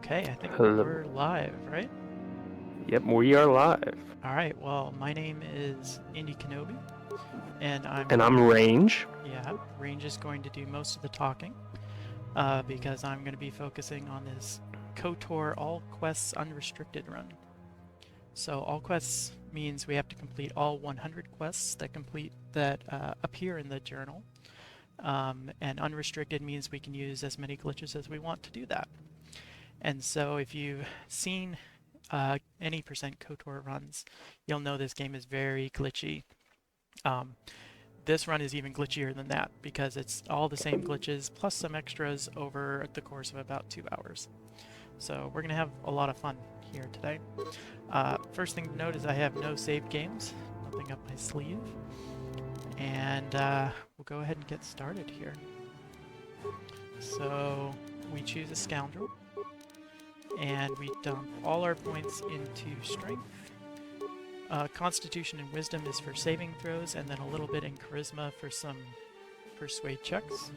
Okay, I think Hello. we're live, right? Yep, we are live. All right, well, my name is indykenobi, and I'm And going I'm to, Range. yeah, Range is going to do most of the talking, because I'm going to be focusing on this KOTOR All Quests Unrestricted run. So all quests means we have to complete all 100 quests that appear in the journal, and unrestricted means we can use as many glitches as we want to do that. And so if you've seen any percent KOTOR runs, you'll know this game is very glitchy. Um, this run is even glitchier than that because it's all the same glitches plus some extras over the course of about 2 hours. So we're going to have a lot of fun here today. First thing to note is I have no saved games, nothing up my sleeve. And we'll go ahead and get started here. So we choose a scoundrel. And we dump all our points into strength. Constitution and wisdom is for saving throws, and then a little bit in charisma for some persuade checks.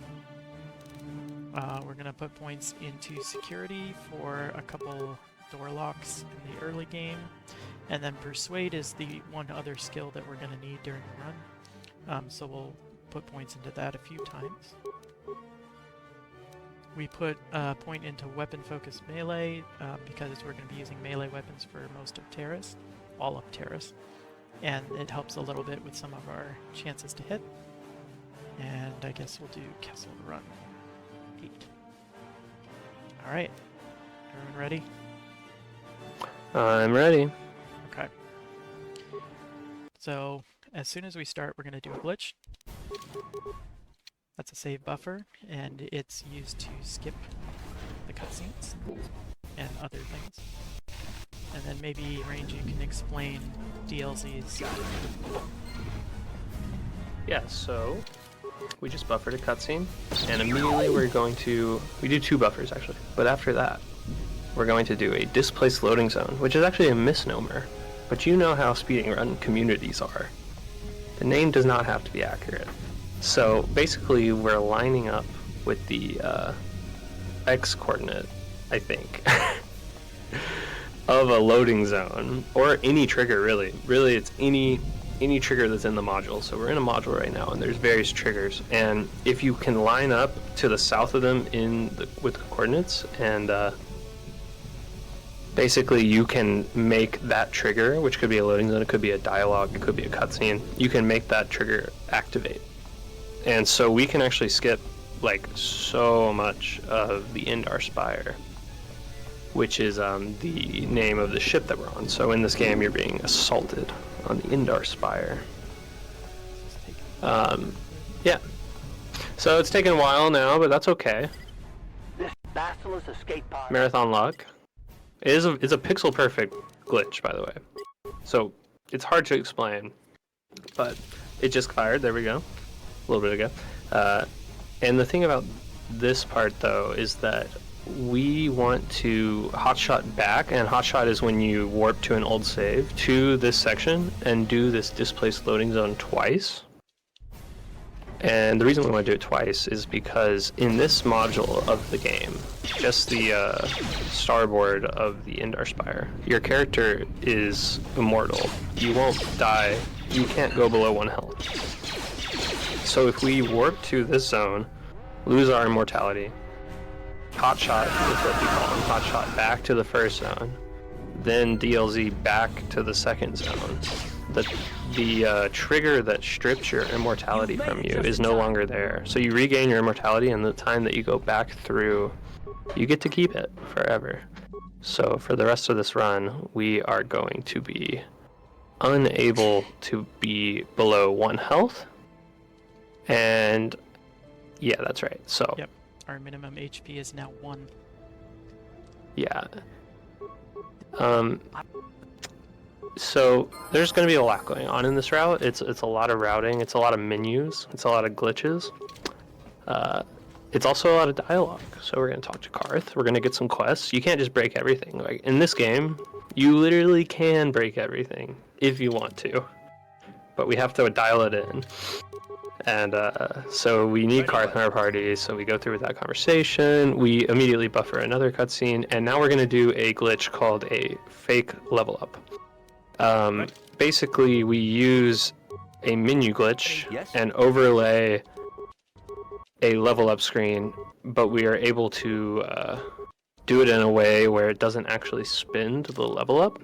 We're going to put points into security for a couple door locks in the early game, and then persuade is the one other skill that we're going to need during the run. So we'll put points into that a few times. We put a point into weapon-focused melee because we're going to be using melee weapons for most of Terrace, all of Terrace, and it helps a little bit with some of our chances to hit. And I guess we'll do Kessel Run 8. All right, everyone ready? I'm ready. Okay. So as soon as we start, we're going to do a glitch. That's a save buffer, and it's used to skip the cutscenes and other things. And then maybe, Range, you can explain DLCs. Yeah, so we just buffered a cutscene, and immediately we do 2 buffers actually, but after that, we're going to do a displaced loading zone, which is actually a misnomer, but you know how speedrun communities are. The name does not have to be accurate. So basically, we're lining up with the X coordinate, I think, of a loading zone, or any trigger really. Really, it's any trigger that's in the module. So we're in a module right now, and there's various triggers. And if you can line up to the south of them with the coordinates, and basically you can make that trigger, which could be a loading zone, it could be a dialogue, it could be a cutscene. You can make that trigger activate. And so we can actually skip like so much of the Indar Spire, which is the name of the ship that we're on. So in this game, you're being assaulted on the Indar Spire. Yeah. So it's taken a while now, but that's okay. This basilisk escape pod. Marathon luck. It's a pixel perfect glitch, by the way. So it's hard to explain, but it just fired. There we go. A little bit ago. And the thing about this part though is that we want to hotshot back, and hotshot is when you warp to an old save to this section and do this displaced loading zone twice. And the reason we want to do it twice is because in this module of the game, just the starboard of the Indar Spire, your character is immortal. You won't die. You can't go below 1 health. So if we warp to this zone, lose our immortality, hotshot is what we call them, hotshot back to the first zone, then DLZ back to the second zone, the trigger that strips your immortality from you is no longer there. So you regain your immortality, and the time that you go back through, you get to keep it forever. So for the rest of this run, we are going to be unable to be below 1 health. And yeah, that's right. So Yep, our minimum HP is now 1. yeah. So there's going to be a lot going on in this route. It's a lot of routing. It's a lot of menus. It's a lot of glitches. It's also a lot of dialogue. So we're going to talk to Karth. We're going to get some quests. You can't just break everything. Like in this game, you literally can break everything if you want to, but we have to dial it in. And so we need Karth in our party, so we go through with that conversation. We immediately buffer another cutscene, and now we're going to do a glitch called a fake level up. Basically, we use a menu glitch and overlay a level up screen, but we are able to do it in a way where it doesn't actually spin to the level up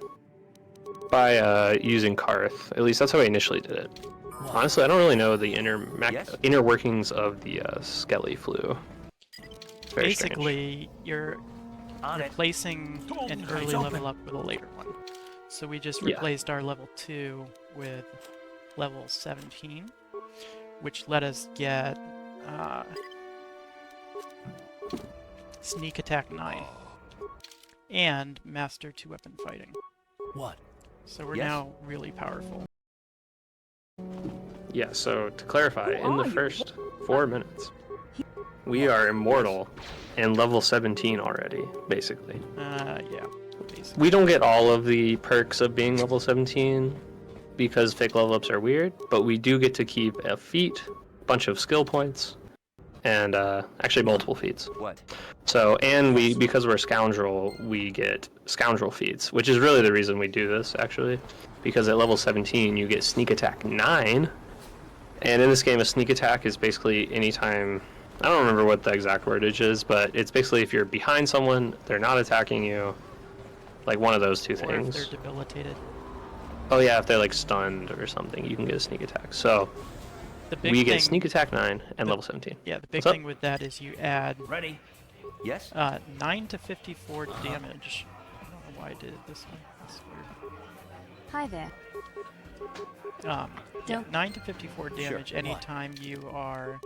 by using Karth. At least that's how I initially did it. Honestly, I don't really know the inner workings of the Skelly flu. Very Basically, you're replacing an early level up with a later one. So we just replaced our level 2 with level 17, which let us get Sneak Attack 9 and Master 2-Weapon Fighting. What? So we're now really powerful. Yeah, so to clarify, in the first 4 minutes, we are immortal and level 17 already, basically. Yeah. Basically. We don't get all of the perks of being level 17 because fake level ups are weird, but we do get to keep a feat, bunch of skill points, and actually multiple feats. What? So, and because we're Scoundrel, we get Scoundrel feats, which is really the reason we do this, actually. Because at level 17, you get Sneak Attack 9, and in this game, a Sneak Attack is basically anytime, I don't remember what the exact wordage is, but it's basically if you're behind someone, they're not attacking you, like one of those two things. Or if they're debilitated. Oh yeah, if they're like stunned or something, you can get a Sneak Attack. So, we get Sneak Attack 9 and level 17. Yeah, the big thing with that is you add Ready? Yes? 9 to 54 damage. I don't know why I did it this way. That's weird. Hi there. Yeah, 9 to 54 damage anytime you are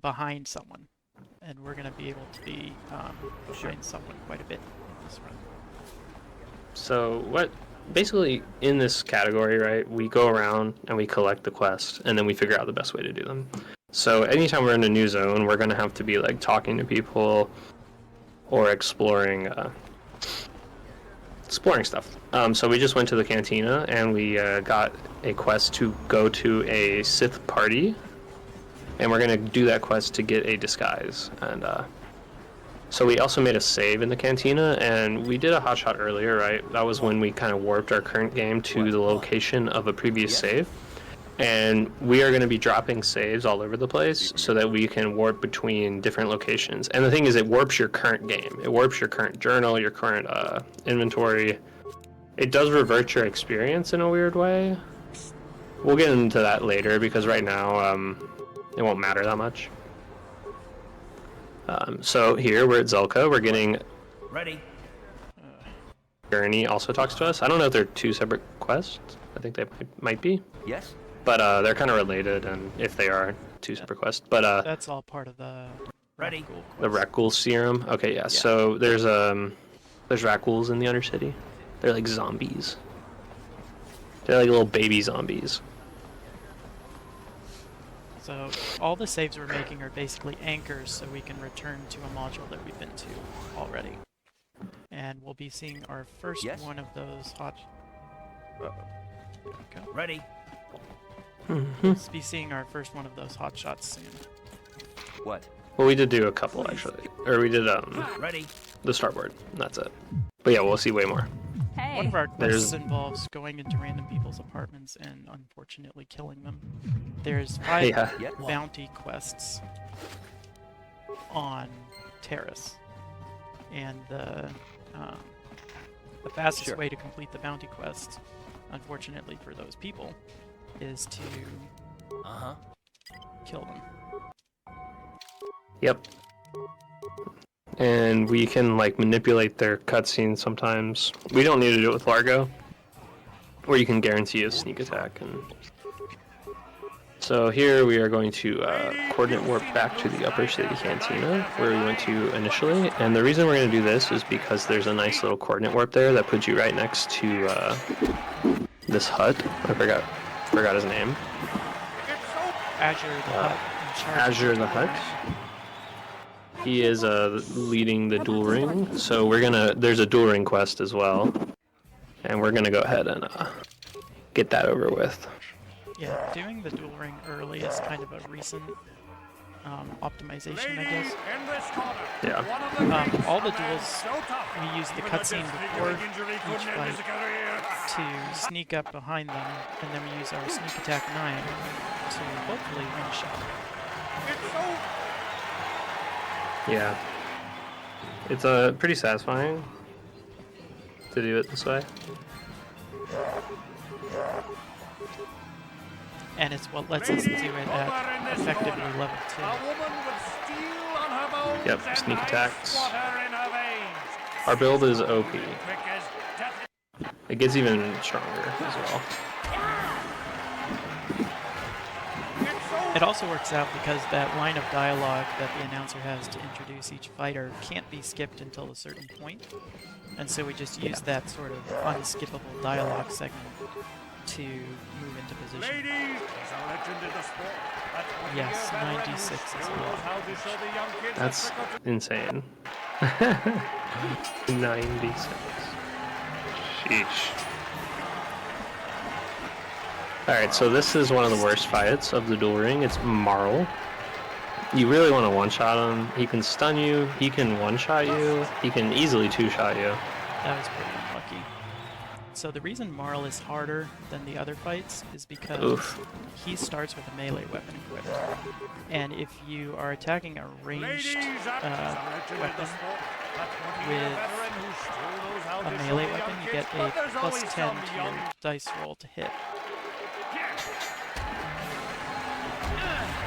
behind someone. And we're going to be able to be behind someone quite a bit in this run. So basically in this category, right, we go around and we collect the quests and then we figure out the best way to do them. So anytime we're in a new zone, we're going to have to be like talking to people or exploring stuff. So we just went to the cantina and we got a quest to go to a Sith party, and we're going to do that quest to get a disguise. And so we also made a save in the cantina, and we did a hotshot earlier, right? That was when we kind of warped our current game to the location of a previous save. And we are going to be dropping saves all over the place so that we can warp between different locations. And the thing is, it warps your current game. It warps your current journal, your current inventory. It does revert your experience in a weird way. We'll get into that later because right now it won't matter that much. So here we're at Zelka. We're getting... Ready? Gurney also talks to us. I don't know if they're two separate quests. I think they might be. Yes? But they're kind of related, and if they are two separate quests. But that's all part of the Ready? The Rakghoul serum. Okay, yeah. So there's Rakghouls in the Undercity. They're like zombies. They're like little baby zombies. So all the saves we're making are basically anchors, so we can return to a module that we've been to already. And we'll be seeing our first one of those Ready? We'll be seeing our first one of those hot shots soon. What? Well, we did do a couple actually, or we did Ready? the starboard. And that's it. But yeah, we'll see way more. Hey. One of our quests involves going into random people's apartments and unfortunately killing them. There's 5 bounty quests on Terrace, and the fastest way to complete the bounty quest, unfortunately for those people, is to kill them. Yep. And we can like manipulate their cutscenes sometimes. We don't need to do it with Largo, where you can guarantee a sneak attack. And so here we are going to coordinate warp back to the Upper City Cantina, where we went to initially. And the reason we're going to do this is because there's a nice little coordinate warp there that puts you right next to this hut. I forgot his name. Azure the Hut. Azure the Hut. He is leading the duel ring, so there's a duel ring quest as well, and we're gonna go ahead and get that over with. Yeah, doing the dual ring early is kind of a recent optimization, I guess. Yeah. All the duels, we use the cutscene before each fight to sneak up behind them, and then we use our sneak attack 9 to hopefully one-shot. Yeah. It's pretty satisfying to do it this way. And it's what lets us do it at effectively level 2. Yep, sneak attacks. Our build is OP. It gets even stronger as well. It also works out because that line of dialogue that the announcer has to introduce each fighter can't be skipped until a certain point. And so we just use that sort of unskippable dialogue segment to move into position. Yes, 96 is a lot. That's insane. 96. Sheesh. Alright, so this is one of the worst fights of the duel ring. It's Marl. You really want to one-shot him. He can stun you, he can one-shot you, he can easily two-shot you. That was pretty unlucky. So the reason Marl is harder than the other fights is because he starts with a melee weapon equipped. And if you are attacking a ranged weapon with a melee weapon, you get a +10 to your dice roll to hit.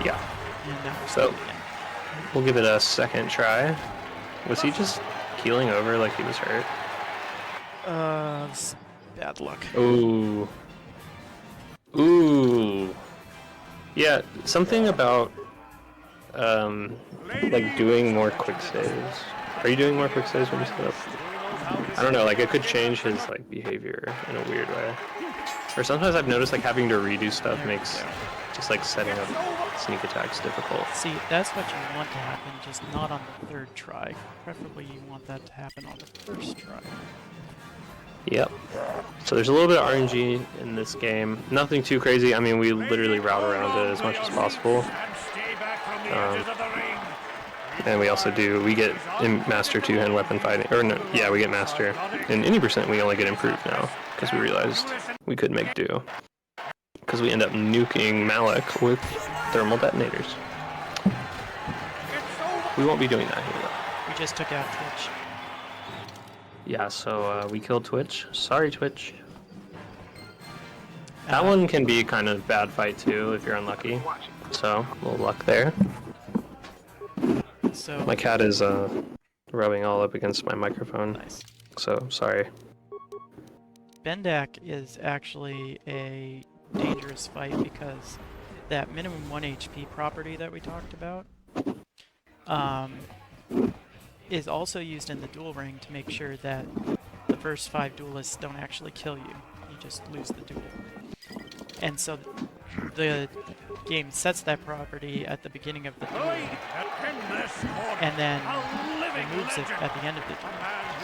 Yeah. And now we're So, again. we'll give it a second try. Was he just keeling over like he was hurt? Bad luck. Ooh. Ooh. Yeah, something about like doing more quick saves. Are you doing more quick saves when you set up? I don't know, like it could change his like behavior in a weird way. Or sometimes I've noticed like having to redo stuff makes just like setting up sneak attacks difficult. See, that's what you want to happen, just not on the third try. Preferably you want that to happen on the first try. Yep. So there's a little bit of RNG in this game. Nothing too crazy. I mean, we literally route around it as much as possible. And we also we get in Master 2-hand weapon fighting. Or no, yeah, we get Master. In any percent, we only get Improved now. Because we realized we could make do. Because we end up nuking Malik with thermal detonators. We won't be doing that here, though. We just took out Twitch. Yeah, so we killed Twitch. Sorry, Twitch. That one can be kind of bad fight too if you're unlucky. So, a little luck there. So My cat is rubbing all up against my microphone. nice. So, sorry. Bendak is actually a dangerous fight because that minimum 1 HP property that we talked about is also used in the duel ring to make sure that the first 5 duelists don't actually kill you. You just lose the duel. And so the game sets that property at the beginning of the duel and then removes it at the end of the duel.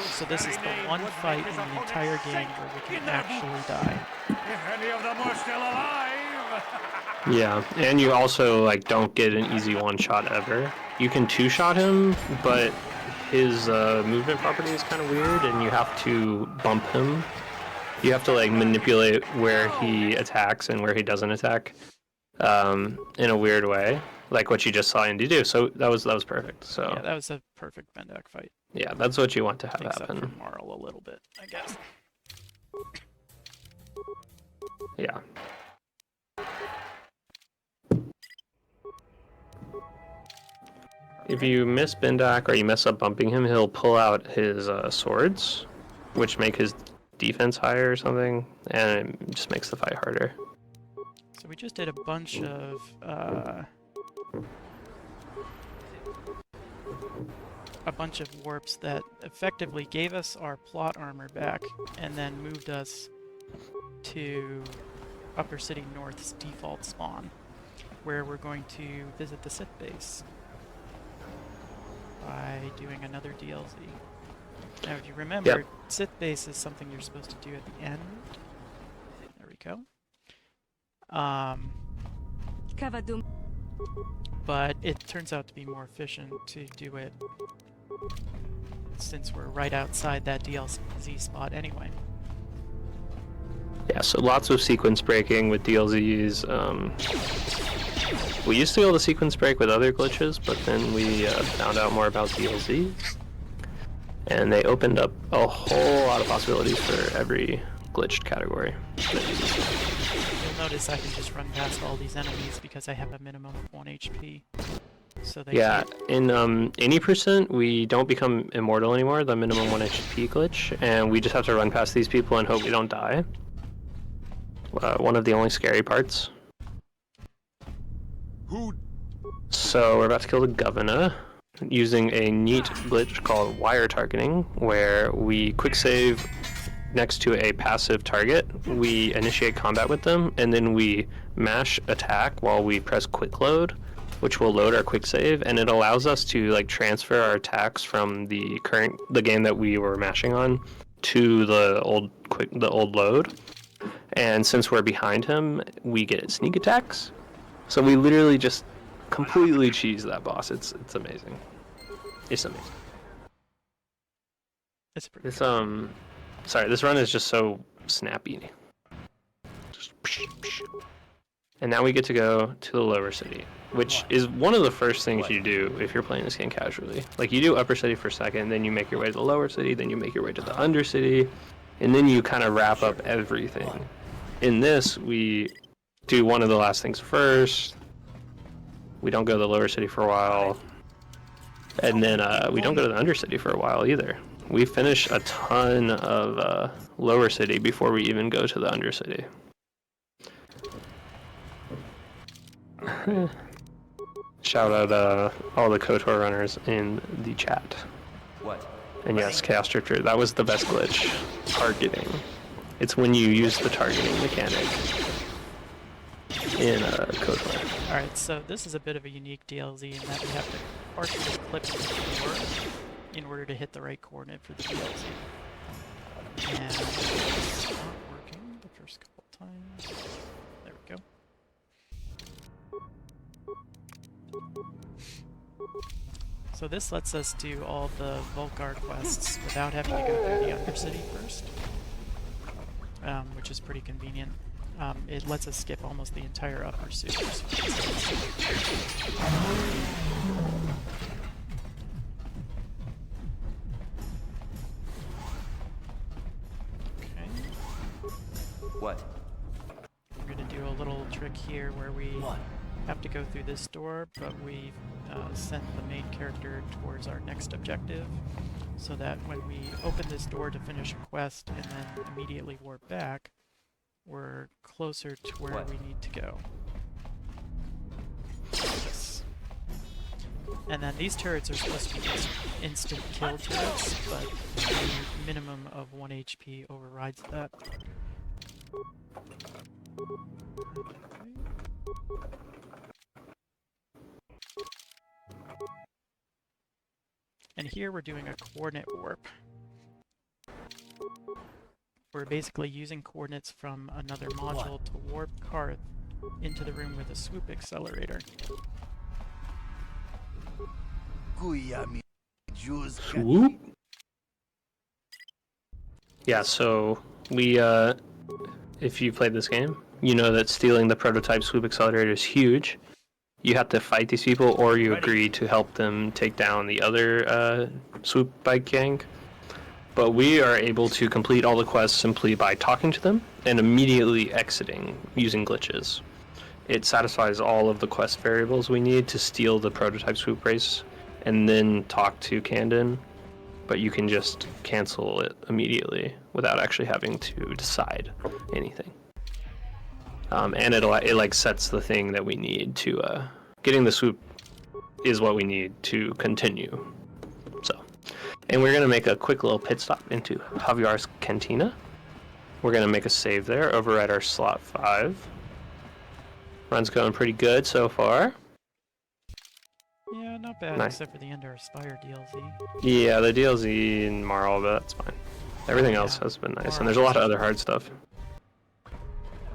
So this is the one fight in the entire game where we can actually die. If any of them are still alive! Yeah, and you also like don't get an easy one-shot ever. You can two-shot him, but his movement property is kind of weird, and you have to bump him. You have to like manipulate where he attacks and where he doesn't attack in a weird way, like what you just saw Indy do. So that was perfect. So Yeah, that was a perfect Bendak fight. yeah, that's what you want to have Makes up happen. for Marl a little bit, I guess. Yeah. If you miss Bendak or you mess up bumping him, he'll pull out his swords, which make his defense higher or something, and it just makes the fight harder. So we just did a bunch of warps that effectively gave us our plot armor back and then moved us to Upper City North's default spawn, where we're going to visit the Sith base by doing another DLC. Now, if you remember, Sith base is something you're supposed to do at the end. There we go. Cavadum. But it turns out to be more efficient to do it since we're right outside that DLZ spot anyway. Yeah, so lots of sequence breaking with DLZs. We used to be able to sequence break with other glitches, but then we found out more about DLZs. And they opened up a whole lot of possibilities for every glitched category. You'll notice I can just run past all these enemies because I have a minimum of 1 HP. So they Yeah, can't... in any percent, we don't become immortal anymore, the minimum 1 HP glitch, and we just have to run past these people and hope we don't die. One of the only scary parts. So we're about to kill the governor using a neat glitch called wire targeting, where we quick save next to a passive target, we initiate combat with them, and then we mash attack while we press quick load, which will load our quick save, and it allows us to like transfer our attacks from the game that we were mashing on to the old load. And since we're behind him, we get sneak attacks. So we literally just completely cheese that boss. It's amazing. It's amazing. It's pretty This sorry, this run is just so snappy. Just and now we get to go to the lower city, which is one of the first things you do if you're playing this game casually. Like you do upper city for a second, then you make your way to the lower city, then you make your way to the undercity, and then you kind of wrap up everything. In this, we do one of the last things first. We don't go to the lower city for a while, and then we don't go to the undercity for a while either. We finish a ton of lower city before we even go to the undercity. Shout out all the KOTOR runners in the chat. What? And yes, Chaos Drifter, that was the best glitch. Targeting. It's when you use the targeting mechanic in KOTOR. Alright, so this is a bit of a unique DLZ in that we have to partially clip the door in order to hit the right coordinate for the DLZ. And it's not working the first couple times. There we go. So this lets us do all the Volgar quests without having to go through the Undercity first, which is pretty convenient. It lets us skip almost the entire upper sewers. Okay. What? We're gonna do a little trick here where we have to go through this door, but we send the main character towards our next objective, so that when we open this door to finish a quest and then immediately warp back, we're closer to where we need to go. Yes. And then these turrets are supposed to be just instant kill turrets, but the minimum of 1 HP overrides that. And here we're doing a coordinate warp. We're basically using coordinates from another module to warp Karth into the room with a swoop accelerator. Swoop? Yeah, so we, if you played this game, you know that stealing the prototype swoop accelerator is huge. You have to fight these people, or you agree to help them take down the other swoop bike gang. But we are able to complete all the quests simply by talking to them and immediately exiting using glitches. It satisfies all of the quest variables we need to steal the prototype swoop race and then talk to Candon, but you can just cancel it immediately without actually having to decide anything. And it like sets the thing that we need to getting the swoop is what we need to continue. So, and we're gonna make a quick little pit stop into Javier's Cantina. We're gonna make a save there, override our slot 5. Run's going pretty good so far. Yeah, not bad, Nice. except for the Ender Aspire DLC. Yeah, the DLC in Marl, but that's fine. Everything else has been nice, and there's a lot of other hard stuff.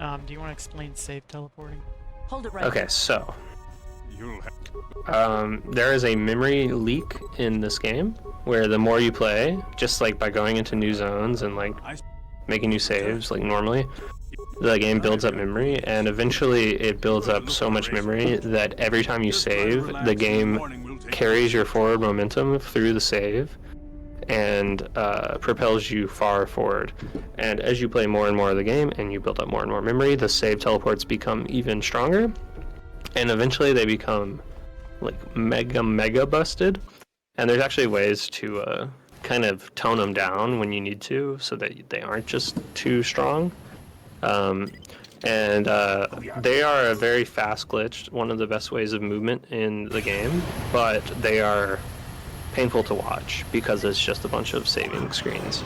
Do you want to explain save teleporting? Hold it right Okay, there. so You'll have there is a memory leak in this game where the more you play, just like by going into new zones and like making new saves like normally, the game builds up memory, and eventually it builds up so much memory that every time you save, the game carries your forward momentum through the save and propels you far forward. And as you play more and more of the game and you build up more and more memory, the save teleports become even stronger, and eventually they become like mega busted. And there's actually ways to kind of tone them down when you need to, so that they aren't just too strong. They are a very fast glitch, one of the best ways of movement in the game, but they are painful to watch because it's just a bunch of saving screens.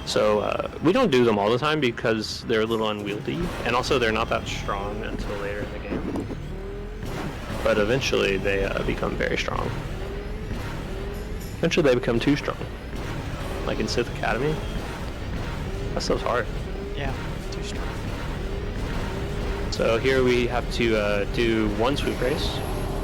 So we don't do them all the time because they're a little unwieldy, and also they're not that strong until later in the game. But eventually they become very strong. Eventually they become too strong. Like in Sith Academy. That stuff's hard. Yeah, too strong. So here we have to do one swoop race,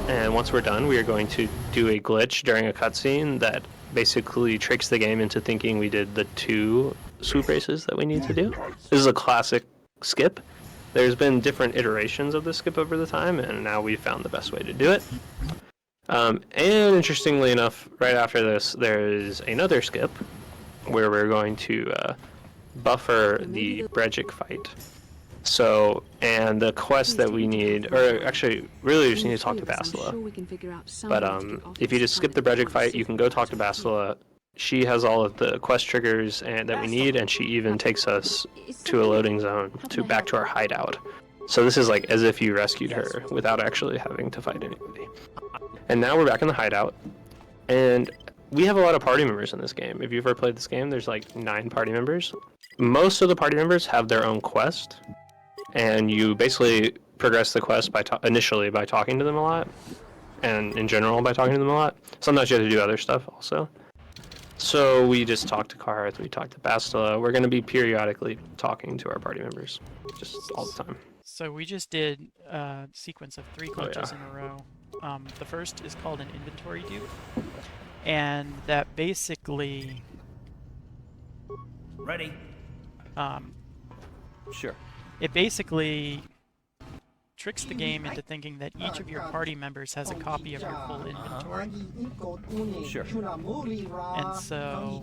and once we're done, we are going to do a glitch during a cutscene that basically tricks the game into thinking we did the 2 swoop races that we need to do. This is a classic skip. There's been different iterations of this skip over the time, and now we've found the best way to do it. And interestingly enough, right after this, there is another skip where we're going to buffer the Bregic fight. So, and the quest that we need, or actually, really we just need to talk to Bastila. But if you just skip the Bregic fight, you can go talk to Bastila. She has all of the quest triggers and that we need, and she even takes us to a loading zone, back to our hideout. So this is like as if you rescued her without actually having to fight anybody. And now we're back in the hideout, and we have a lot of party members in this game. If you've ever played this game, there's like 9 party members. Most of the party members have their own quest, and you basically progress the quest by initially by talking to them a lot, and in general by talking to them a lot. Sometimes you have to do other stuff also. So we just talk to Karth, we talk to Bastila. We're going to be periodically talking to our party members, just all the time. So we just did a sequence of 3 glitches in a row. The first is called an inventory dupe, and that basically Ready? Sure. it basically tricks the game into thinking that each of your party members has a copy of your full inventory. Sure. And so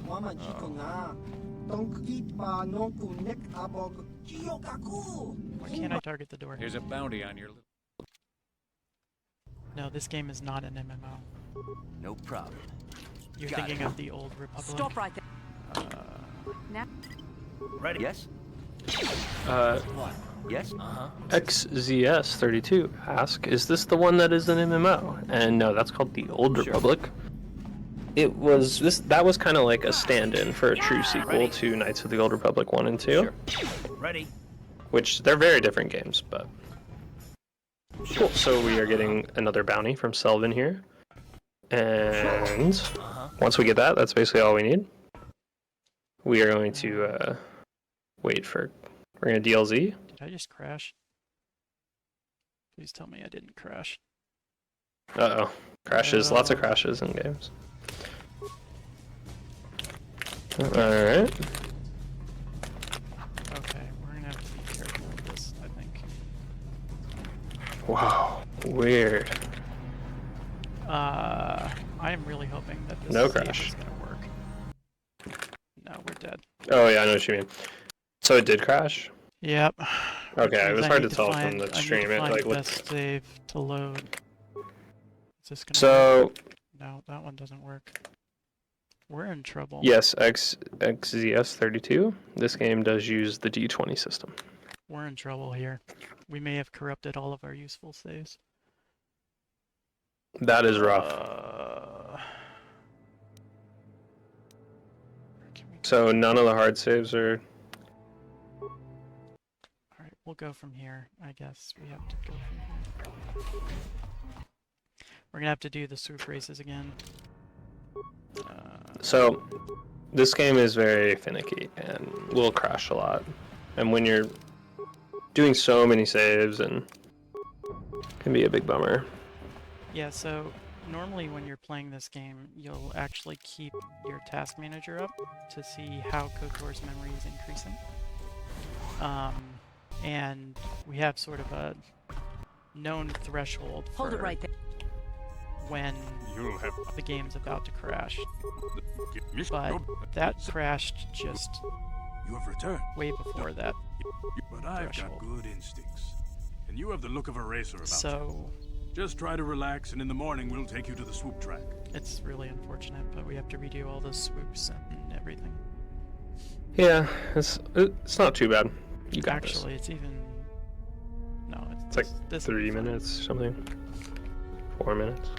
why can't I target the door? There's a bounty on your. No, this game is not an MMO. No problem. You're Got thinking it. of the old Republic. Stop right there. Now. Ready? Yes? Uh, Yes? XZS32 ask, is this the one that is an MMO? And no, that's called the Old Sure. Republic. It was that was kind of like a stand-in for a true sequel Ready. to Knights of the Old Republic 1 and 2, Sure. Ready? which they're very different games, but cool. So we are getting another bounty from Selvin here, and once we get that, that's basically all we need. We are going to wait for. We're gonna DLZ. Did I just crash? Please tell me I didn't crash. Uh-oh. Crashes. Lots of crashes in games. Alright. Okay, we're gonna have to be careful with this, I think. Wow. Weird. I am really hoping that this No save crash. is gonna work. No, we're dead. Oh yeah, I know what you mean. So it did crash? Yep. Okay, Which it means was I hard need to tell from find- the I need to stream. It find like the what? best save to load. Is this gonna So work? No, that one doesn't work. We're in trouble. yes, XZS32. This game does use the D20 system. We're in trouble here. We may have corrupted all of our useful saves. That is rough. Where can we go? So none of the hard saves are. Alright, we'll go from here. I guess we have to go from here. We're gonna have to do the swoop races again. So this game is very finicky and will crash a lot. And when you're doing so many saves and can be a big bummer. Yeah, so normally when you're playing this game, you'll actually keep your task manager up to see how KOTOR's memory is increasing. And we have sort of a known threshold Hold it for right there. when You'll have the game's about to crash. mission. But that crashed just You have returned, way before that. but I've Threshold. got good instincts. And you have the look of a racer about you. So Just try to relax, and in the morning we'll take you to the swoop track. it's really unfortunate, but we have to redo all those swoops and everything. Yeah, it's not too bad. You got this. Actually, it's even... No, It's like this 3 minutes or something. 4 minutes.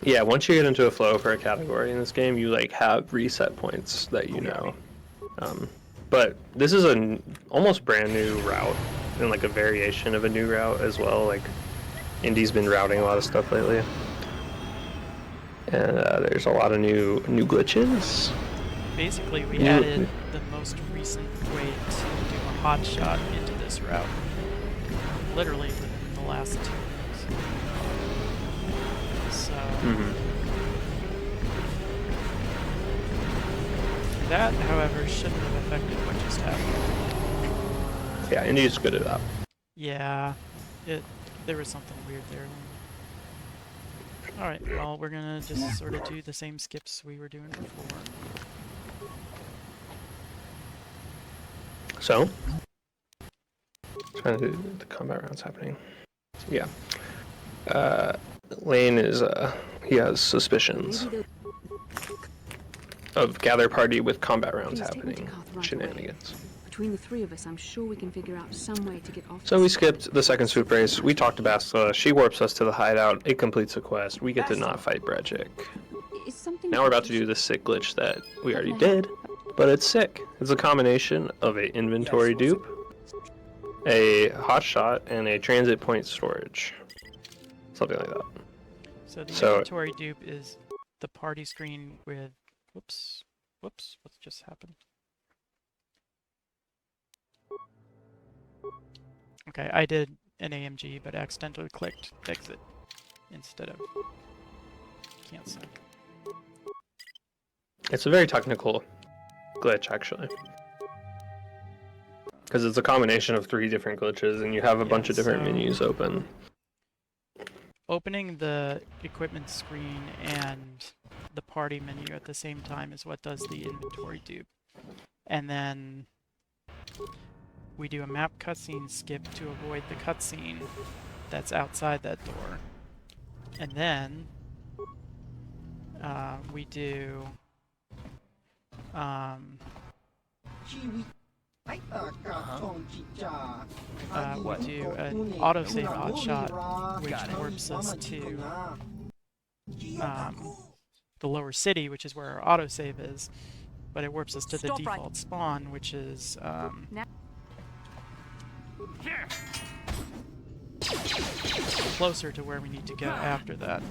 Yeah, once you get into a flow for a category in this game, you like have reset points that you know. But this is an almost brand new route and like a variation of a new route as well. Like Indy's been routing a lot of stuff lately, and there's a lot of new glitches. Basically, we You- added the most recent way to do a hot shot into this route. Literally within the last 2 weeks. So, that, however, shouldn't have affected what just happened. Yeah, Indy's good at that. Yeah, there was something weird there. Alright, well, we're gonna just sort of do the same skips we were doing before. So, trying to do the combat rounds happening. Yeah. Lane is, he has suspicions of gather party with combat rounds Please take me to happening. Carth right away. Shenanigans. Between the three of us, I'm sure we can figure out some way to get off. So we skipped the second swoop race. We talked to Bastila. She warps us to the hideout. It completes a quest. We get to not fight Brejik. Is something Now we're about to do the sick glitch that we already did, but it's sick. It's a combination of a inventory dupe, a hot shot, and a transit point storage. Something like that. So the So- inventory dupe is the party screen with... Whoops, what's just happened? Okay, I did an AMG, but accidentally clicked exit instead of cancel. It's a very technical glitch, actually. Because it's a combination of 3 different glitches, and you have a bunch of different so- menus open. Opening the equipment screen and the party menu at the same time is what does the inventory dupe. And then we do a map cutscene skip to avoid the cutscene that's outside that door. And then we do we do an autosave hot shot, which warps us to the lower city, which is where our autosave is, but it warps us to the Stop right- default spawn, which is closer to where we need to go after that.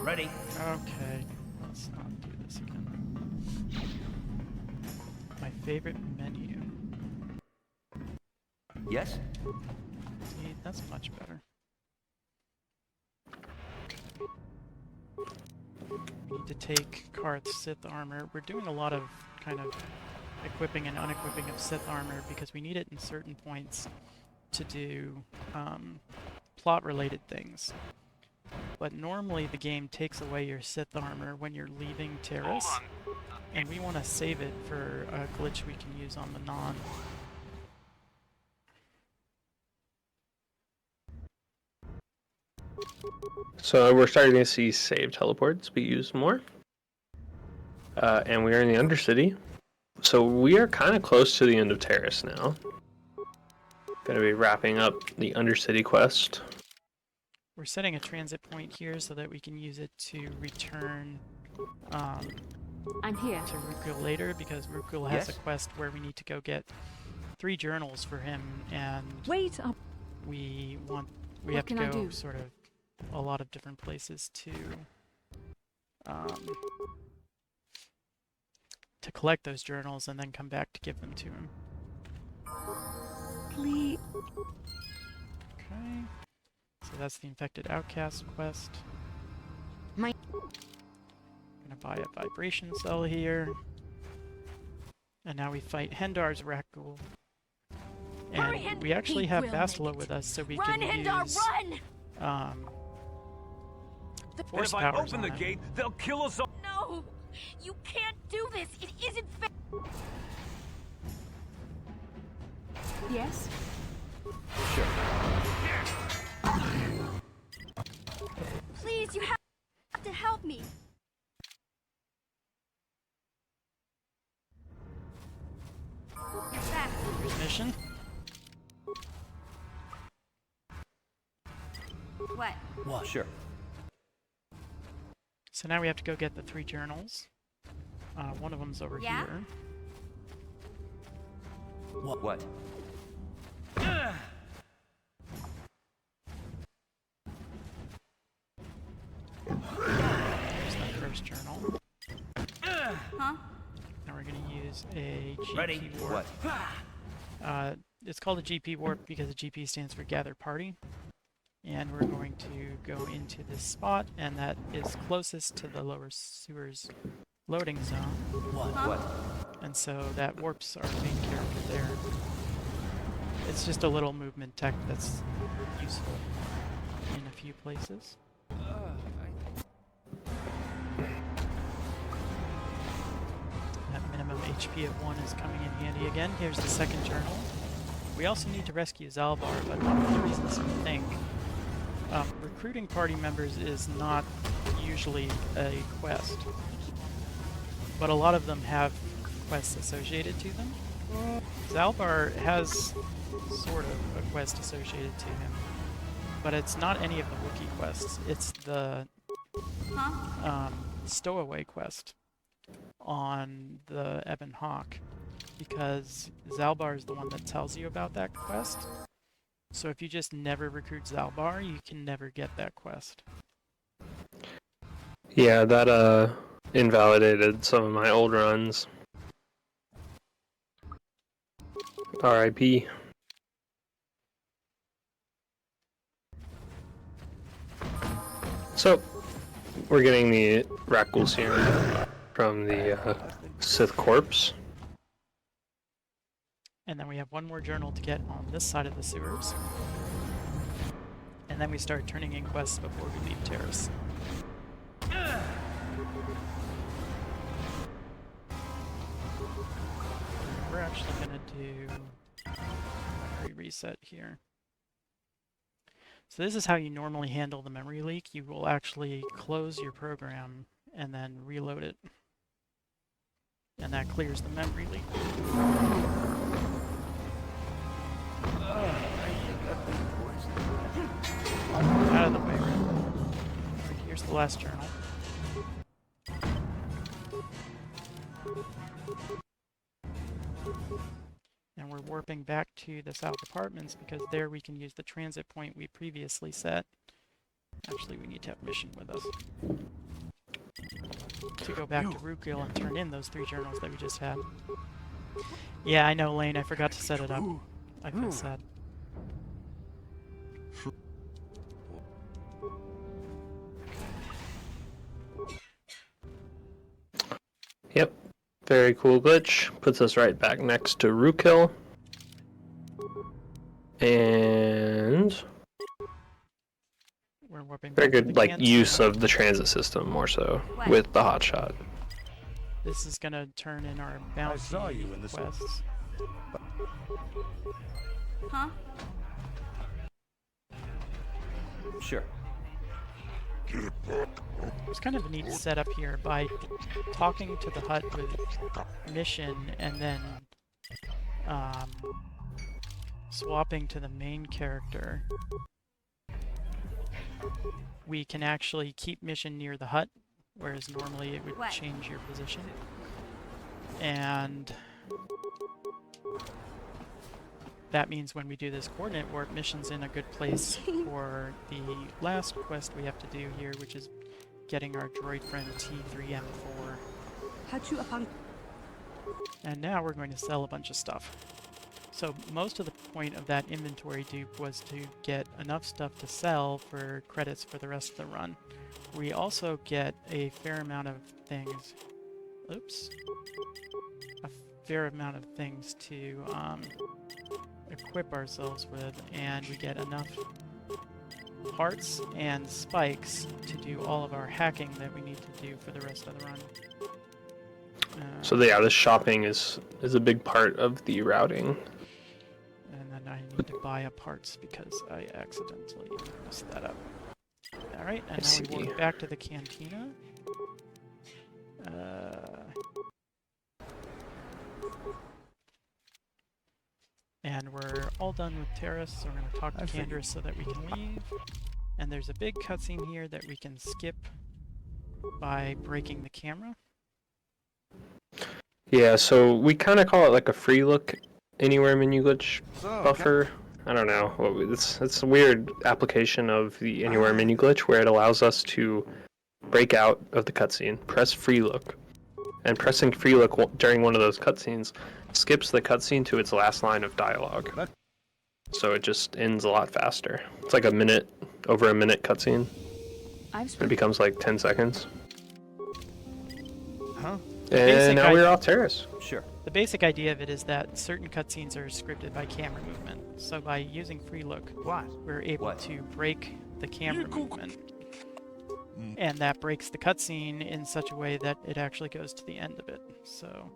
Ready? Okay, let's not do this again. My favorite menu. Yes? See, that's much better. We need to take Karth's Sith armor. We're doing a lot of kind of equipping and unequipping of Sith armor because we need it in certain points to do plot-related things. But normally the game takes away your Sith armor when you're leaving Terrace, and we want to save it for a glitch we can use on the non. So we're starting to see save teleports be used more. And we are in the Undercity. So we are kind of close to the end of Terrace now. Gonna be wrapping up the Undercity quest. We're setting a transit point here so that we can use it to return I'm here. to Rukul later, because Rukul has Yes? a quest where we need to go get 3 journals for him, and Wait up. we What have to can I go do? sort of a lot of different places to to collect those journals and then come back to give them to him. Please. Okay. So that's the Infected Outcast quest. My- Gonna buy a vibration cell here. And now we fight Hendar's Rakghoul. Hurry, And we actually He have will Bastila make it. with us, so we Run, can Hindar, use run! And force if I powers open on the him. gate, they'll kill us all. No! You can't do this! It isn't fair! Yes? Sure. Please, you have to help me! Back. Here's mission. What? What? Sure. So now we have to go get the 3 journals. One of them's over Yeah? here. What? There's that first journal. Huh? Now we're going to use a GP Ready? warp. What? It's called a GP warp because the GP stands for Gather Party. And we're going to go into this spot, and that is closest to the lower sewers loading zone. What? And so that warps our main character there. It's just a little movement tech that's useful in a few places. That minimum HP of 1 is coming in handy again. Here's the second journal. We also need to rescue Zalbar, but one of the reasons we think recruiting party members is not usually a quest, but a lot of them have quests associated to them. Zalbar has sort of a quest associated to him, but it's not any of the Wookiee quests. It's the Stowaway quest on the Ebon Hawk, because Zalbar is the one that tells you about that quest. So if you just never recruit Zalbar, you can never get that quest. Yeah, that invalidated some of my old runs. RIP. So, we're getting the Rakghoul serum from the Sith corpse. And then we have one more journal to get on this side of the sewers. And then we start turning in quests before we leave Terrace. We're actually going to do memory reset here. So this is how you normally handle the memory leak. You will actually close your program and then reload it. And that clears the memory leak. Out of the way, Rick. Here's the last journal. And we're warping back to the South Apartments because there we can use the transit point we previously set. Actually, we need to have Mission with us to go back to Rookil and turn in those 3 journals that we just had. Yeah, I know, Lane. I forgot to set it up. I feel sad. Yep. Very cool glitch. Puts us right back next to Rookil. And We're warping very back to the good like canteen. use of the transit system more so What? with the hotshot. This is gonna turn in our bounty saw you in the quests. Huh? Sure. It's kind of a neat setup here by talking to the hut with Mission and then swapping to the main character. We can actually keep Mission near the hut, whereas normally it would What? change your position. And that means when we do this coordinate warp, Mission's in a good place for the last quest we have to do here, which is getting our droid friend T3M4. Hachu upon. And now we're going to sell a bunch of stuff. So most of the point of that inventory dupe was to get enough stuff to sell for credits for the rest of the run. We also get a fair amount of things. Oops. A fair amount of things to equip ourselves with, and we get enough parts and spikes to do all of our hacking that we need to do for the rest of the run. So yeah, the shopping is a big part of the routing. And then I need to buy a parts because I accidentally messed that up. Alright, and now we walk back to the cantina. And we're all done with Terrace, so we're going to talk to Candace so that we can leave. And there's a big cutscene here that we can skip by breaking the camera. Yeah, so we kind of call it like a free look anywhere menu glitch buffer. I don't know. It's a weird application of the anywhere menu glitch where it allows us to break out of the cutscene, press free look, and pressing free look during one of those cutscenes skips the cutscene to its last line of dialogue. So it just ends a lot faster. It's like over a minute cutscene. It becomes like 10 seconds. Huh? And now we're off Terrace. Sure. The basic idea of it is that certain cutscenes are scripted by camera movement. So by using free look, we're able to break the camera movement. And that breaks the cutscene in such a way that it actually goes to the end of it. So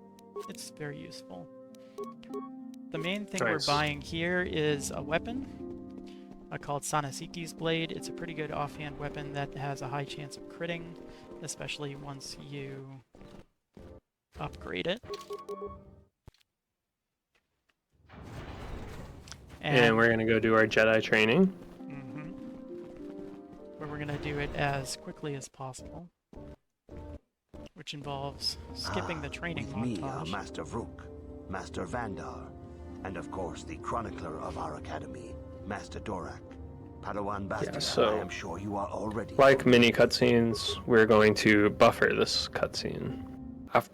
it's very useful. The main thing we're buying here is a weapon called Sanasiki's Blade. It's a pretty good offhand weapon that has a high chance of critting, especially once you upgrade it. And we're going to go do our Jedi training. Where we're going to do it as quickly as possible, which involves skipping the training montage. Me, Master Vrook, Master Vandar, and of course the chronicler of our academy, Master Dorak. Padawan Bastion, so I am sure you are already... Like mini cutscenes, we're going to buffer this cutscene.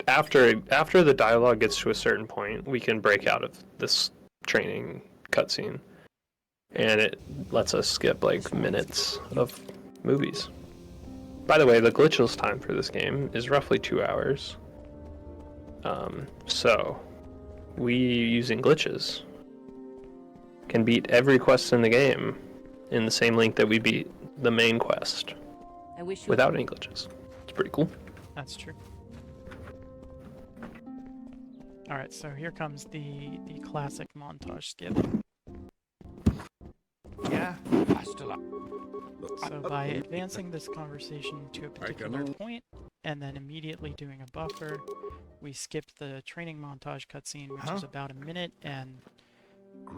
After the dialogue gets to a certain point, we can break out of this training cutscene, and it lets us skip like minutes of movies. By the way, the glitchless time for this game is roughly 2 hours. So we, using glitches, can beat every quest in the game in the same length that we beat the main quest without any glitches. It's pretty cool. That's true. Alright, so here comes the classic montage skip. Yeah, So by advancing this conversation to a particular point, and then immediately doing a buffer, we skip the training montage cutscene, which is about a minute and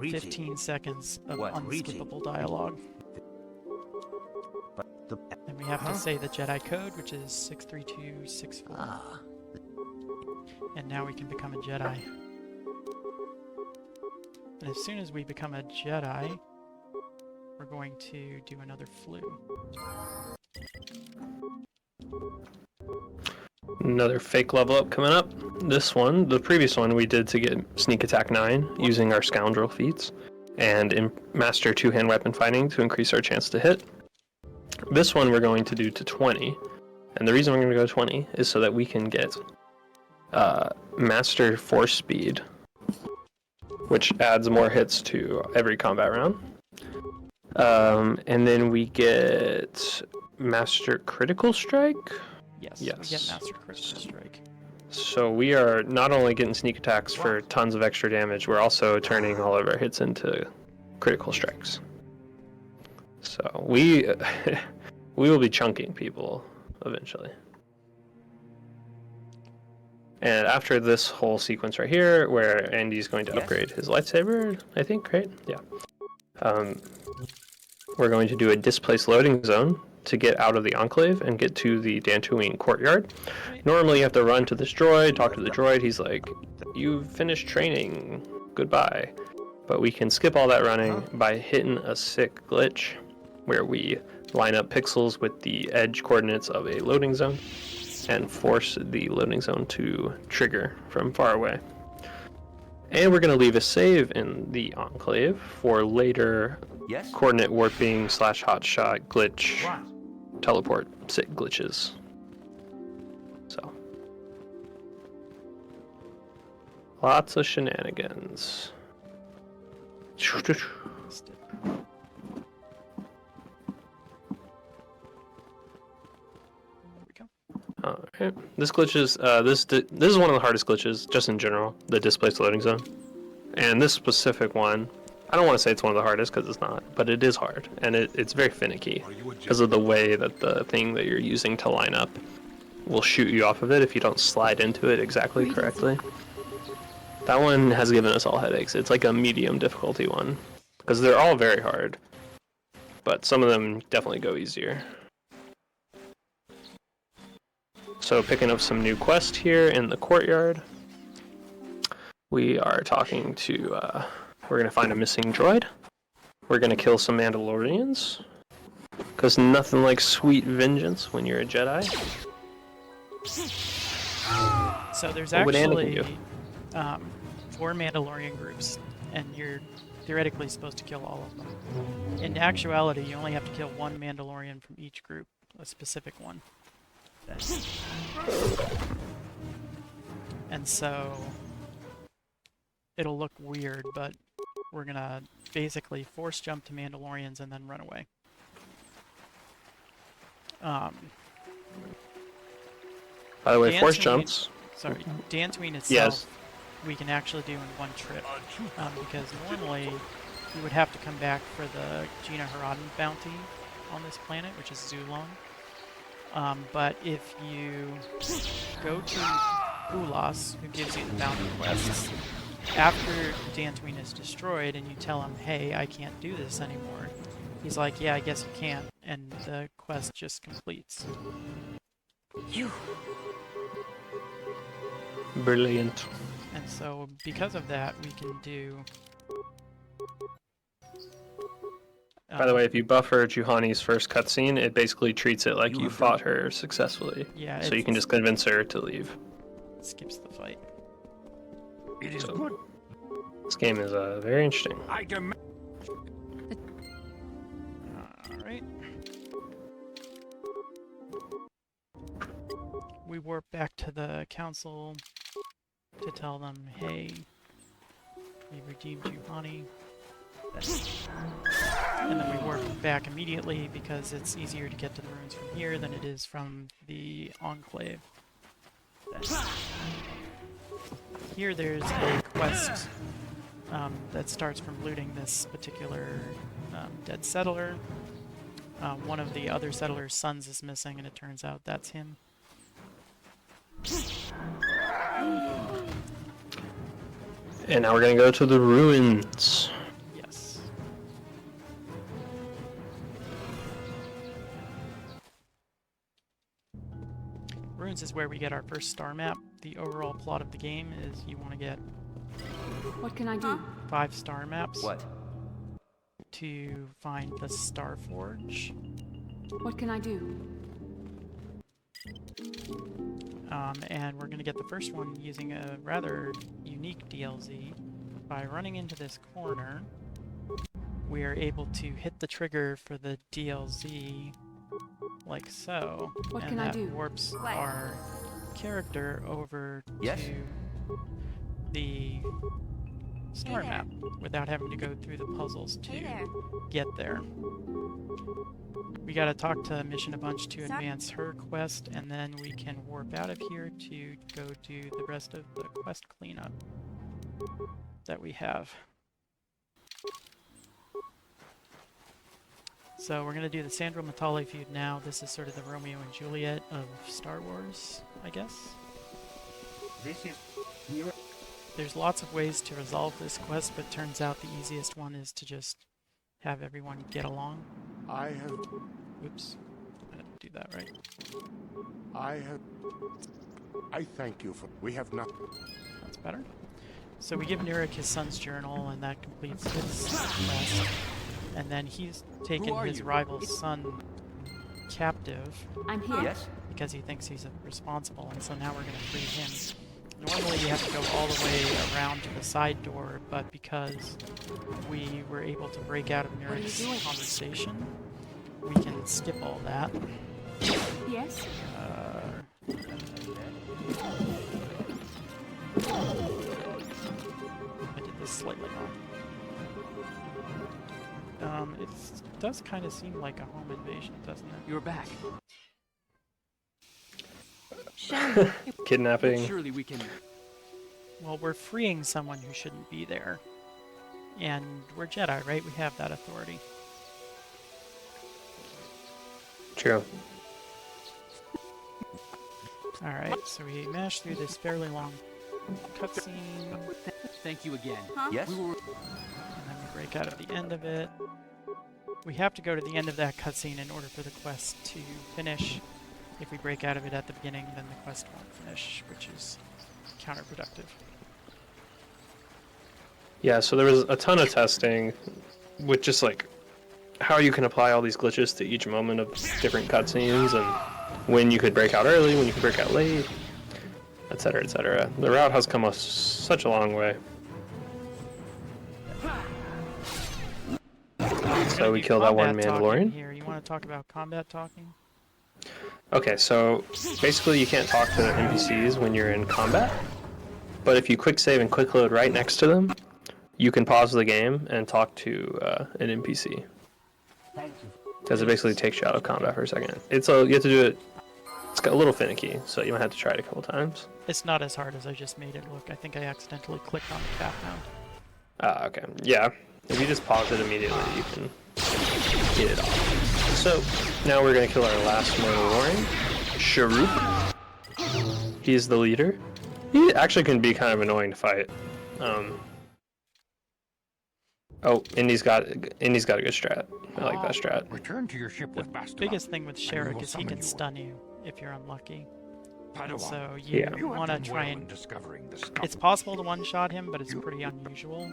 15 seconds of unskippable dialogue. And we have to say the Jedi code, which is 63264. And now we can become a Jedi. And as soon as we become a Jedi, we're going to do another flu. Another fake level up coming up. This one, the previous one we did to get Sneak Attack 9 using our Scoundrel feats, and in Master two-hand weapon fighting to increase our chance to hit. This one we're going to do to 20, and the reason we're going to go to 20 is so that we can get Master Force Speed, which adds more hits to every combat round. And then we get Master Critical Strike? Yes, we get Master Critical Strike. So we are not only getting sneak attacks for tons of extra damage, we're also turning all of our hits into critical strikes. So we will be chunking people eventually. And after this whole sequence right here, where Andy's going to upgrade his lightsaber, I think, right? Yeah. We're going to do a displaced loading zone to get out of the Enclave and get to the Dantooine courtyard. Normally you have to run to this droid, talk to the droid, he's like, "You've finished training, goodbye." But we can skip all that running by hitting a sick glitch where we line up pixels with the edge coordinates of a loading zone. and force the loading zone to trigger from far away. And we're going to leave a save in the Enclave for later Yes? coordinate warping / hotshot glitch What? teleport glitches. So lots of shenanigans. Alright, this glitch is this is one of the hardest glitches just in general, the displaced loading zone. And this specific one, I don't want to say it's one of the hardest because it's not, but it is hard, and it's very finicky because of the way that the thing that you're using to line up will shoot you off of it if you don't slide into it exactly correctly. That one has given us all headaches. It's like a medium difficulty one because they're all very hard, but some of them definitely go easier. So picking up some new quest here in the courtyard. We are talking to, we're going to find a missing droid. We're going to kill some Mandalorians. Because nothing like sweet vengeance when you're a Jedi. So there's What would actually Anakin do? 4 Mandalorian groups, and you're theoretically supposed to kill all of them. In actuality, you only have to kill 1 Mandalorian from each group, a specific one. And so it'll look weird, but we're gonna basically force jump to Mandalorians and then run away. By the way, Dantooine- force jumps. Sorry, Dantooine itself, Yes. we can actually do in one trip, because normally you would have to come back for the Gina Haradan bounty on this planet, which is Zulong. But if you go to Ulas, who gives you the bounty quests, after Dantooine is destroyed and you tell him, hey, I can't do this anymore, he's like, yeah, I guess you can't, and the quest just completes. Brilliant. And so because of that, we can do... By the way, if you buffer Juhani's first cutscene, it basically treats it like you fought her successfully. Yeah, So you can just convince her to leave. skips the fight. It is So- good. This game is very interesting. I demand. Alright. We warp back to the council to tell them, hey, we redeemed Juhani. And then we warp back immediately because it's easier to get to the ruins from here than it is from the Enclave. Here there's a quest that starts from looting this particular dead settler. One of the other settlers' sons is missing, and it turns out that's him. And now we're gonna go to the ruins. Yes. Ruins is where we get our first star map. The overall plot of the game is you want to get What can I do? 5 star maps What? to find the Star Forge. What can I do? And we're going to get the first one using a rather unique DLZ. By running into this corner, we are able to hit the trigger for the DLZ like so, What and can I that do? warps What? our character over Yes? to the star there. map without having to go through the puzzles to Hey there. get there. We gotta talk to Mission a Bunch to Sorry. advance her quest, and then we can warp out of here to go do the rest of the quest cleanup that we have. So we're gonna do the Sandro Matale feud now. This is sort of the Romeo and Juliet of Star Wars, I guess. This is. There's lots of ways to resolve this quest, but turns out the easiest one is to just have everyone get along. I have. Oops, I didn't do that right. I have. I thank you for. We have not. That's better. So we give Nurik his son's journal, and that completes his quest. And then he's taken Who are his you? rival's son captive I'm here. Yes? because he thinks he's responsible, and so now we're going to free him. Normally you have to go all the way around to the side door, but because we were able to break out of Merrick's conversation, we can skip all that. Yes? I did this slightly wrong. It does kind of seem like a home invasion, doesn't it? You're back. Shame. Kidnapping. Surely we can. Well, we're freeing someone who shouldn't be there. And we're Jedi, right? We have that authority. True. Alright, so we mashed through this fairly long cutscene, Thank you again. Huh? Yes? We were... and then we break out of the end of it. We have to go to the end of that cutscene in order for the quest to finish. If we break out of it at the beginning, then the quest won't finish, which is counterproductive. Yeah, so there was a ton of testing with just like how you can apply all these glitches to each moment of different cutscenes and when you could break out early, when you could break out late, etc., etc. The route has come such a long way. So we killed that one Mandalorian. Here, you want to talk about combat talking? Okay, so basically you can't talk to NPCs when you're in combat, but if you quick save and quick load right next to them, you can pause the game and talk to an NPC. Because it basically takes you out of combat for a second. You have to do it. It's got a little finicky, so you might have to try it a couple times. It's not as hard as I just made it look. I think I accidentally clicked on the cap mount. Okay. Yeah. If you just pause it immediately, you can get it off. So now we're gonna kill our last Mandalorian, Sharoop. He's the leader. He actually can be kind of annoying to fight. Oh, Indy's got a good strat. I like that strat. Return to your ship with Master. Biggest thing with will Sherrick is he summon can you. stun you if you're unlucky. And Padawan, so Yeah. you want to have done try well and... in discovering the stuff. It's possible to one-shot him, but it's pretty unusual.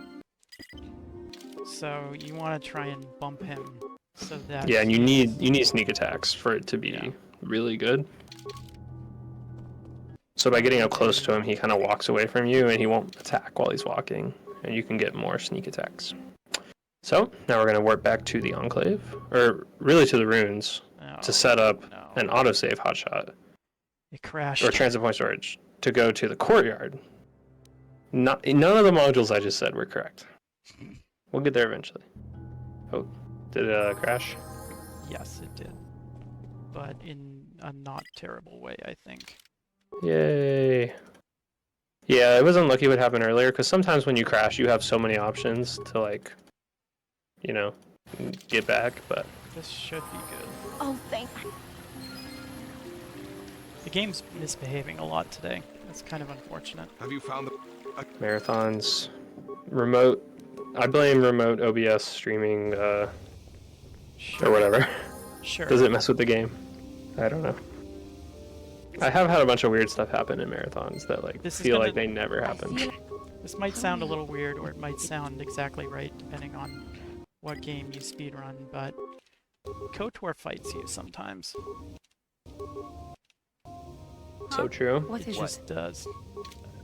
So you want to try and bump him so that... Yeah, and you need sneak attacks for it to be really good. So by getting up close to him, he kind of walks away from you, and he won't attack while he's walking, and you can get more sneak attacks. So now we're gonna warp back to the Enclave, or really to the runes, to set up an autosave hotshot It crashed. or transit point storage to go to the courtyard. None of the modules I just said were correct. We'll get there eventually. Oh, did it crash? Yes, it did. But in a not terrible way, I think. Yay. Yeah, it was unlucky what happened earlier, because sometimes when you crash, you have so many options to, like, you know, get back, but... This should be good. Oh, thank. The game's misbehaving a lot today. That's kind of unfortunate. Have you found the? Marathons, remote... I blame remote OBS streaming, or whatever. Sure. Does it mess with the game? I don't know. I have had a bunch of weird stuff happen in marathons that, like, This is feel gonna- like they never happened. This might sound a little weird, or it might sound exactly right, depending on what game you speedrun, but KOTOR fights you sometimes. So true. What is It just does.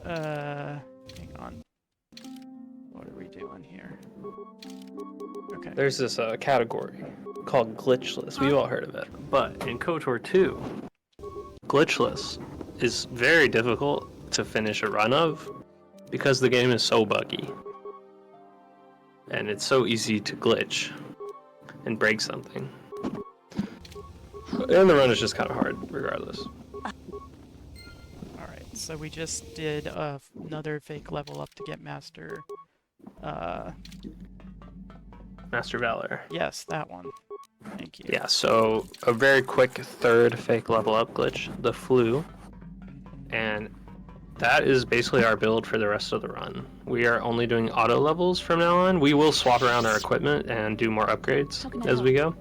Hang on. What are we doing here? Okay. There's this category called glitchless. We've all heard of it. But in KOTOR 2, glitchless is very difficult to finish a run of because the game is so buggy. And it's so easy to glitch and break something. And the run is just kind of hard, regardless. Alright, so we just did another fake level up to get Master... Master Valor. yes, that one. Thank you. Yeah, so a very quick third fake level up glitch, the flu. And that is basically our build for the rest of the run. We are only doing auto levels from now on. We will swap around our equipment and do more upgrades as we go.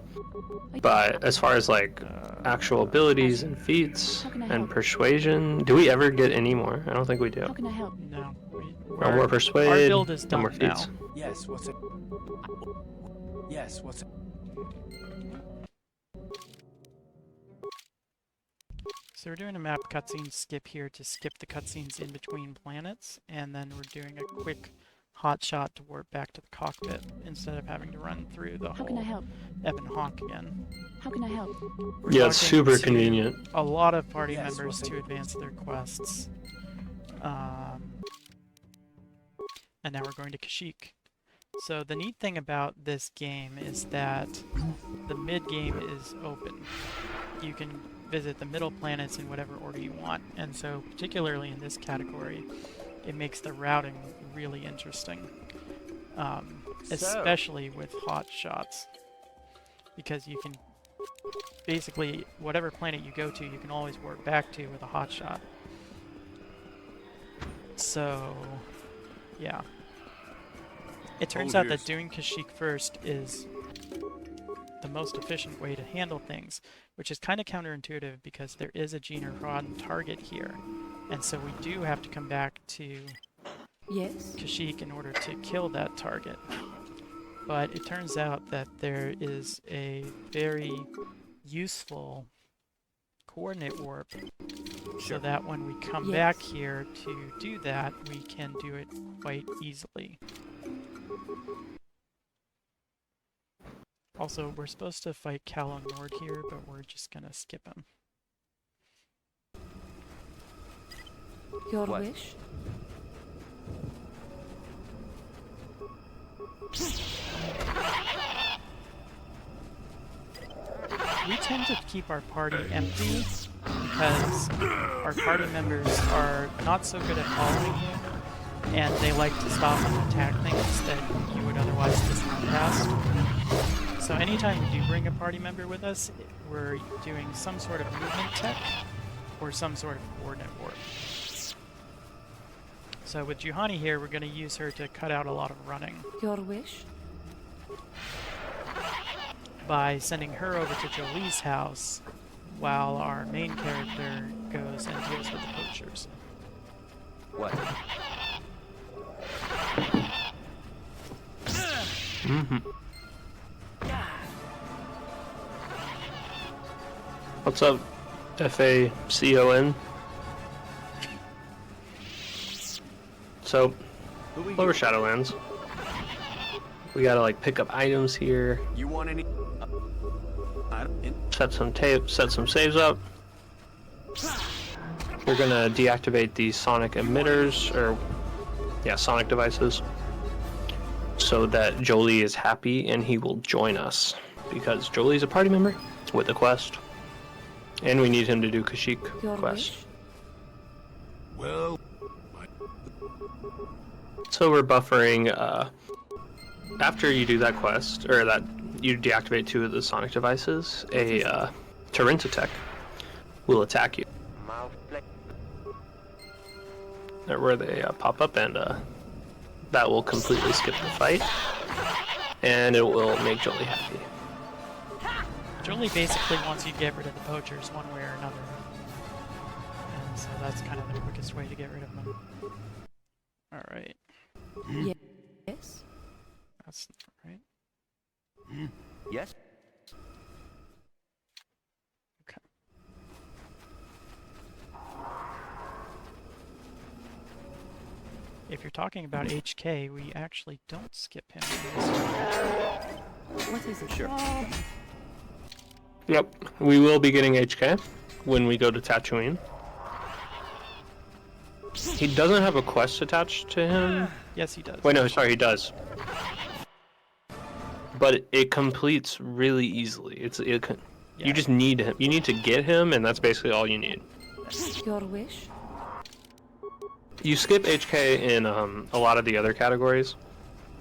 But as far as like actual abilities and feats and persuasion, do we ever get any more? I don't think we do. How can I help? No. No more persuade, Our build is no done more feats. now. Yes, what's it? Yes, what's it? So we're doing a map cutscene skip here to skip the cutscenes in between planets, and then we're doing a quick hot shot to warp back to the cockpit instead of having to run through the How can I whole help? ebb and honk again. How can I help? We're Yeah, it's talking super to convenient. a lot of party members to advance their quests. And now we're going to Kashyyyk. So the neat thing about this game is that the mid-game is open. You can visit the middle planets in whatever order you want, and so particularly in this category, it makes the routing really interesting, especially with hot shots, because you can basically, whatever planet you go to, you can always work back to with a hot shot. So, yeah. It turns out that doing Kashyyyk first is the most efficient way to handle things, which is kind of counterintuitive because there is a Gina Rod target here, and so we do have to come back to Yes. Kashyyyk in order to kill that target. But it turns out that there is a very useful coordinate warp, so that when we come back here to do that, we can do it quite easily. Also, we're supposed to fight Calo Nord here, but we're just gonna skip him. Your wish? We tend to keep our party empty because our party members are not so good at following you, and they like to stop and attack things that you would otherwise just run past. So anytime we do bring a party member with us, we're doing some sort of movement tech or some sort of coordinate warp. So with Juhani here, we're going to use her to cut out a lot of running Your wish? by sending her over to Jolie's house while our main character goes and deals with the poachers. What? Mm-hmm. What's up, FACON? So, Lower Shadowlands. We gotta like pick up items here. You want any? Set some tape. Set some saves up. We're gonna deactivate the sonic emitters, or yeah, sonic devices, so that Jolie is happy and he will join us because Jolie's a party member with a quest. And we need him to do Kashyyyk Your quest. wish? Well, So we're buffering, after you do that quest, or that you deactivate 2 of the sonic devices, a Tyrantotech will attack you. Where they pop up, and that will completely skip the fight, and it will make Jolie happy. Jolie basically wants you to get rid of the poachers one way or another. And so that's kind of the quickest way to get rid of them. Alright. Yes. That's not right. Yes. Okay. If you're talking about HK, we actually don't skip him in this one. What is it? Sure. Yep, we will be getting HK when we go to Tatooine. He doesn't have a quest attached to him. Yes, he does. Wait, no, sorry, he does. But it completes really easily. Yeah. You just need him. You need to get him, and that's basically all you need. Your wish? You skip HK in a lot of the other categories.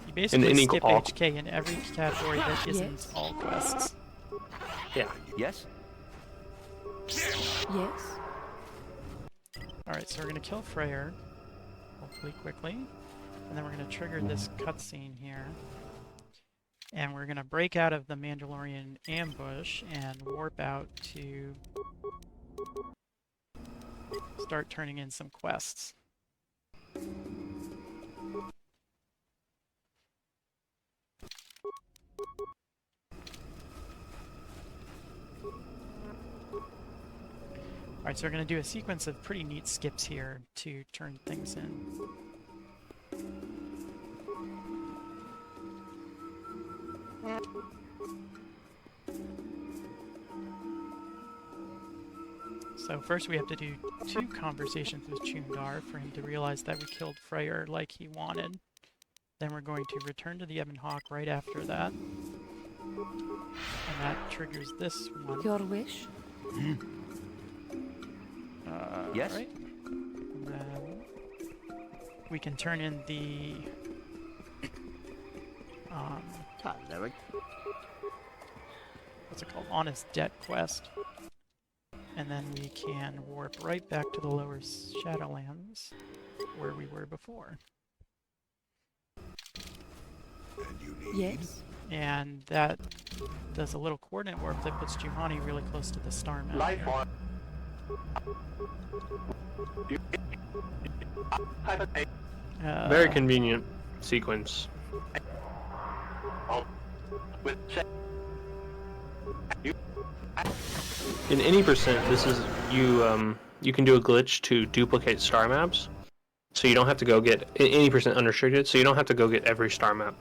You basically any skip all- HK in every category that isn't Yes. all quests. Yeah. Yes. Yes. Alright, so we're going to kill Freyr, hopefully quickly, and then we're going to trigger this cutscene here, and we're going to break out of the Mandalorian ambush and warp out to start turning in some quests. Alright, so we're going to do a sequence of pretty neat skips here to turn things in. So first we have to do 2 conversations with Chundar for him to realize that we killed Freyr like he wanted. Then we're going to return to the Ebon Hawk right after that. And that triggers this one. Your wish? Yes? Right? And then we can turn in the what's it called? Honest Debt quest. And then we can warp right back to the lower Shadowlands where we were before. Yes. And that does a little coordinate warp that puts Juhani really close to the star map. Very convenient sequence. In any percent, this is you can do a glitch to duplicate star maps, so you don't have to go get any percent unrestricted. So you don't have to go get every star map.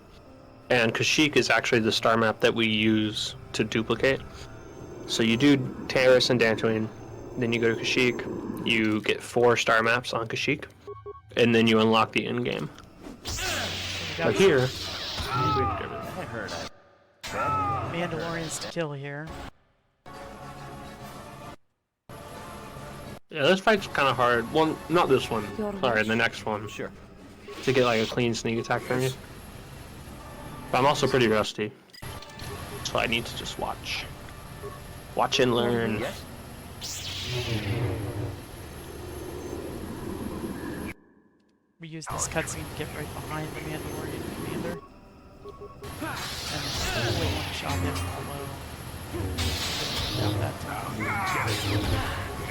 And Kashyyyk is actually the star map that we use to duplicate. So you do Terrace and Dantooine, then you go to Kashyyyk, you get 4 star maps on Kashyyyk, and then you unlock the end game. But here, I heard Mandalorians to kill here. yeah, this fight's kind of hard. Well, not this one. Your Sorry, wish? the next one. Sure. To get like a clean sneak attack from you. But I'm also pretty rusty, so I need to just watch. Watch and learn. Yes? We use this cutscene to get right behind the Mandalorian commander. And hopefully one-shot him below. Down that time.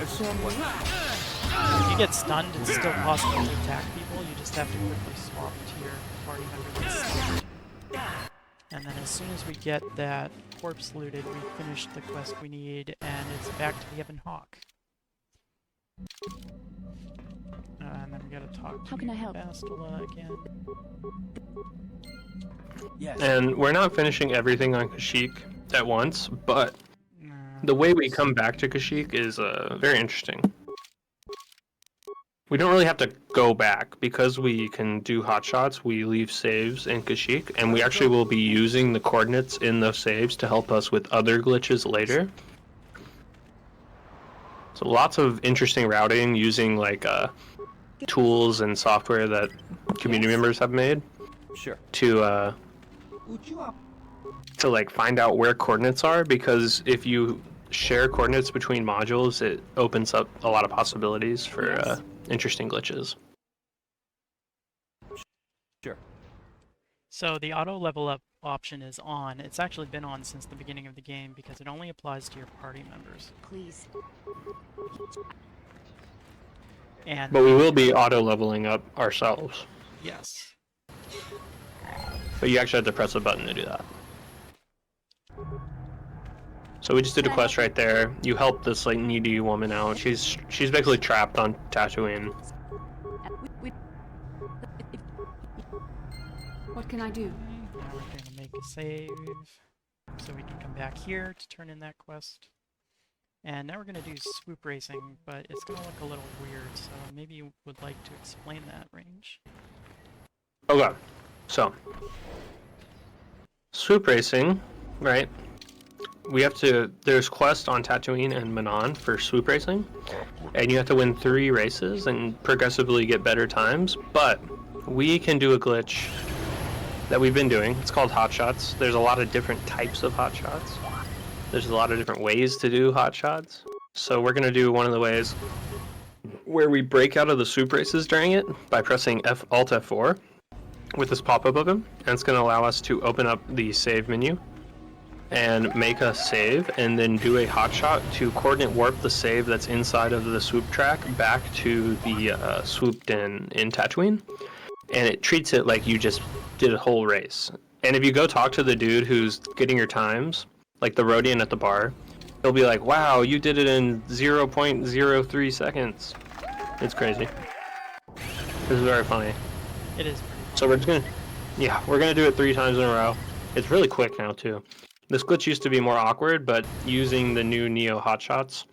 If you get stunned, it's still possible to attack people. You just have to quickly swap to your party member that's stunned. And then as soon as we get that corpse looted, we finish the quest we need, and it's back to the Ebon Hawk. And then we gotta talk to How can I help? Bastila again. Yes. And we're not finishing everything on Kashyyyk at once, but the way we come back to Kashyyyk is very interesting. We don't really have to go back because we can do hotshots. We leave saves in Kashyyyk, and we actually will be using the coordinates in those saves to help us with other glitches later. So lots of interesting routing using like tools and software that community members have made Sure. to like find out where coordinates are, because if you share coordinates between modules, it opens up a lot of possibilities for interesting glitches. Sure. So the auto level up option is on. It's actually been on since the beginning of the game because it only applies to your party members. Please. And But we will be auto leveling up ourselves. yes. But you actually have to press a button to do that. So we just did a quest right there. You help this like needy woman out. She's basically trapped on Tatooine. What can I do? Now we're going to make a save so we can come back here to turn in that quest. And now we're going to do swoop racing, but it's going to look a little weird, so maybe you would like to explain that, Range. Okay, so swoop racing, right? We have to. There's quests on Tatooine and Manon for swoop racing, and you have to win 3 races and progressively get better times. But we can do a glitch that we've been doing. It's called hotshots. There's a lot of different types of hotshots. There's a lot of different ways to do hotshots. So we're gonna do one of the ways where we break out of the swoop races during it by pressing Alt F4 with this pop-up open, and it's gonna allow us to open up the save menu and make a save, and then do a hotshot to coordinate warp the save that's inside of the swoop track back to the swoop den in Tatooine. And it treats it like you just did a whole race. And if you go talk to the dude who's getting your times, like the Rodian at the bar, he'll be like, "Wow, you did it in 0.03 seconds." It's crazy. This is very funny. It is pretty fun. So we're just gonna, yeah, we're gonna do it 3 times in a row. It's really quick now too. This glitch used to be more awkward, but using the new Neo hotshots,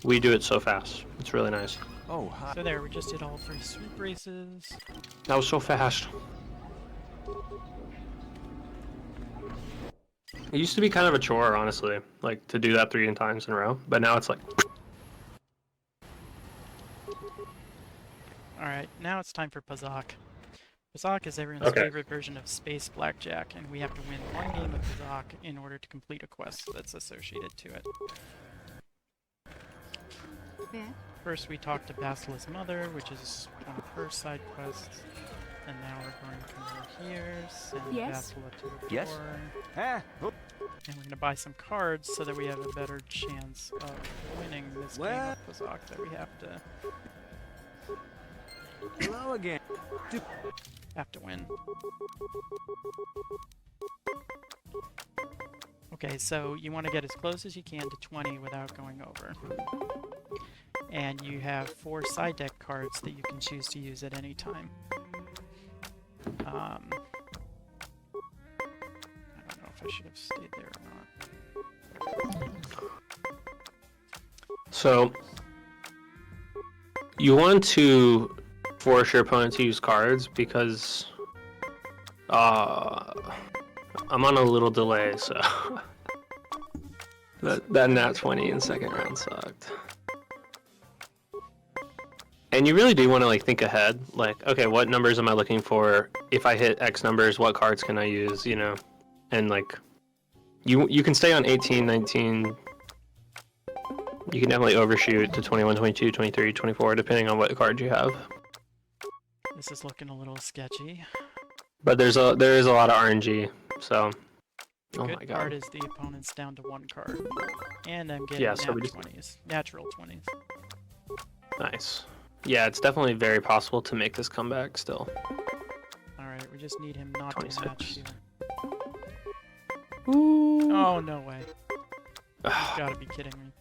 we do it so fast. It's really nice. Oh, hi. So there, we just did all 3 sweep races. That was so fast. It used to be kind of a chore, honestly, like to do that 3 times in a row. But now it's like, Alright, now it's time for Pazak. Pazak is everyone's Okay. favorite version of Space Blackjack, and we have to win 1 game of Pazak in order to complete a quest that's associated to it. Yeah. First, we talked to Basila's mother, which is one of her side quests. And now we're going to come over here, send Yes? Basila to the Yes? door. Ah, oh, And we're going to buy some cards so that we have a better chance of winning this game Well- of Pazak that we have to hello again. win. Okay, so you want to get as close as you can to 20 without going over. And you have 4 side deck cards that you can choose to use at any time. I don't know if I should have stayed there or not. so you want to force your opponent to use cards because I'm on a little delay, so that nat 20 in second round sucked. And you really do want to like think ahead, like, okay, what numbers am I looking for? If I hit X numbers, what cards can I use, you know? And like, you can stay on 18, 19. You can definitely overshoot to 21, 22, 23, 24, depending on what card you have. This is looking a little sketchy. But there is a lot of RNG, so. The Oh good my part god. is the opponent's down to 1 card. And I'm getting Yeah, so we nat just- 20s. Natural 20s. Nice. Yeah, it's definitely very possible to make this comeback still. Alright, we just need him not to 26. match here. Oh, no way. You gotta be kidding me.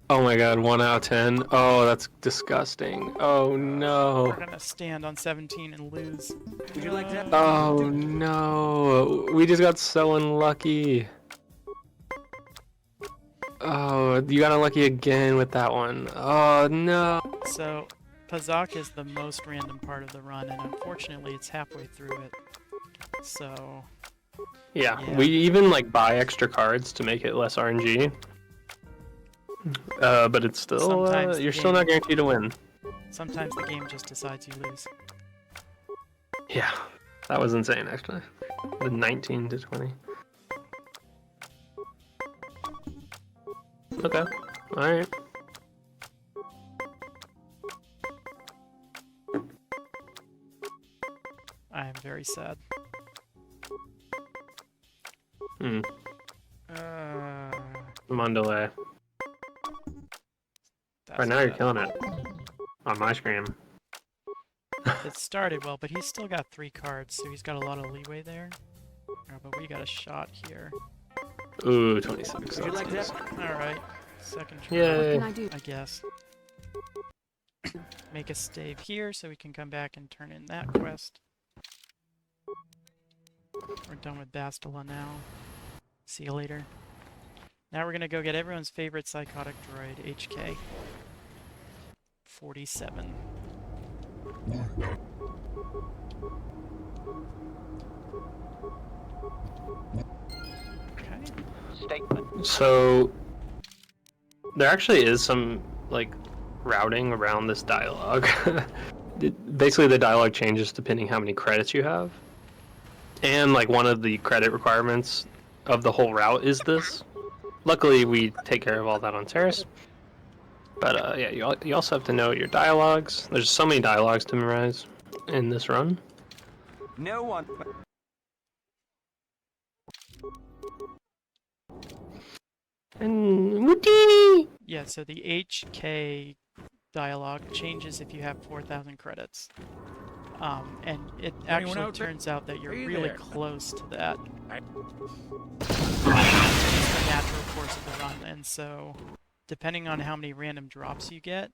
Oh my god, 1 out of 10. Oh, that's disgusting. Oh We're no. gonna stand on 17 and lose. Would you like that? Oh no. We just got so unlucky. Oh, you got unlucky again with that one. Oh no. So, Pazak is the most random part of the run, and unfortunately it's halfway through it. So, Yeah, Yeah. we even like buy extra cards to make it less RNG. But it's still, Sometimes the you're still not game- guaranteed to win. sometimes the game just decides you lose. Yeah, that was insane actually. The 19 to 20. Okay, alright. I am very sad. Hmm, Uh, I'm on delay. that's Right now you're bad. killing it. On my screen. It started well, but he's still got 3 cards, so he's got a lot of leeway there. But we got a shot here. Ooh, 26. Would you That's like that? decent. Alright, second try, What Yay. can I do? I guess. Make a stave here so we can come back and turn in that quest. We're done with Bastila now. See you later. Now we're gonna go get everyone's favorite psychotic droid, HK. 47. Okay. So, there actually is some, like, routing around this dialogue. Basically, the dialogue changes depending how many credits you have. And, like, one of the credit requirements of the whole route is this. Luckily, we take care of all that on Terrace. But, yeah, you also have to know your dialogues. There's so many dialogues to memorize in this run. No one. And Woody! Yeah, so the HK dialogue changes if you have 4,000 credits. And it Anyone actually out there? turns out that you're Hey really there. close to that. I- It's the natural course of the run, and so depending on how many random drops you get,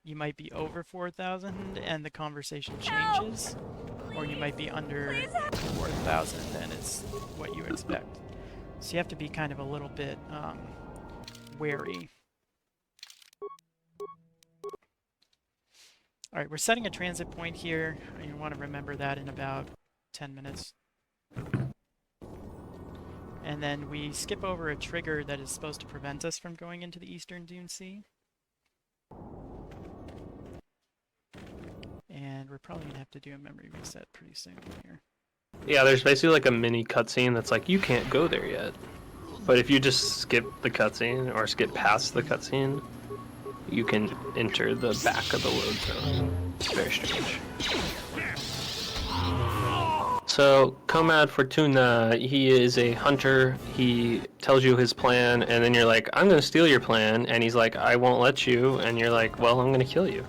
you might be over 4,000 and the conversation changes, or you might be under 4,000 and it's what you expect. So you have to be kind of a little bit wary. Alright, we're setting a transit point here. You want to remember that in about 10 minutes. And then we skip over a trigger that is supposed to prevent us from going into the Eastern Dune Sea. And we're probably going to have to do a memory reset pretty soon here. Yeah, there's basically like a mini cutscene that's like, you can't go there yet. But if you just skip the cutscene or skip past the cutscene, you can enter the back of the load zone. It's very strange. So, Comad Fortuna, he is a hunter. He tells you his plan, and then you're like, I'm going to steal your plan. And he's like, I won't let you. And you're like, well, I'm going to kill you.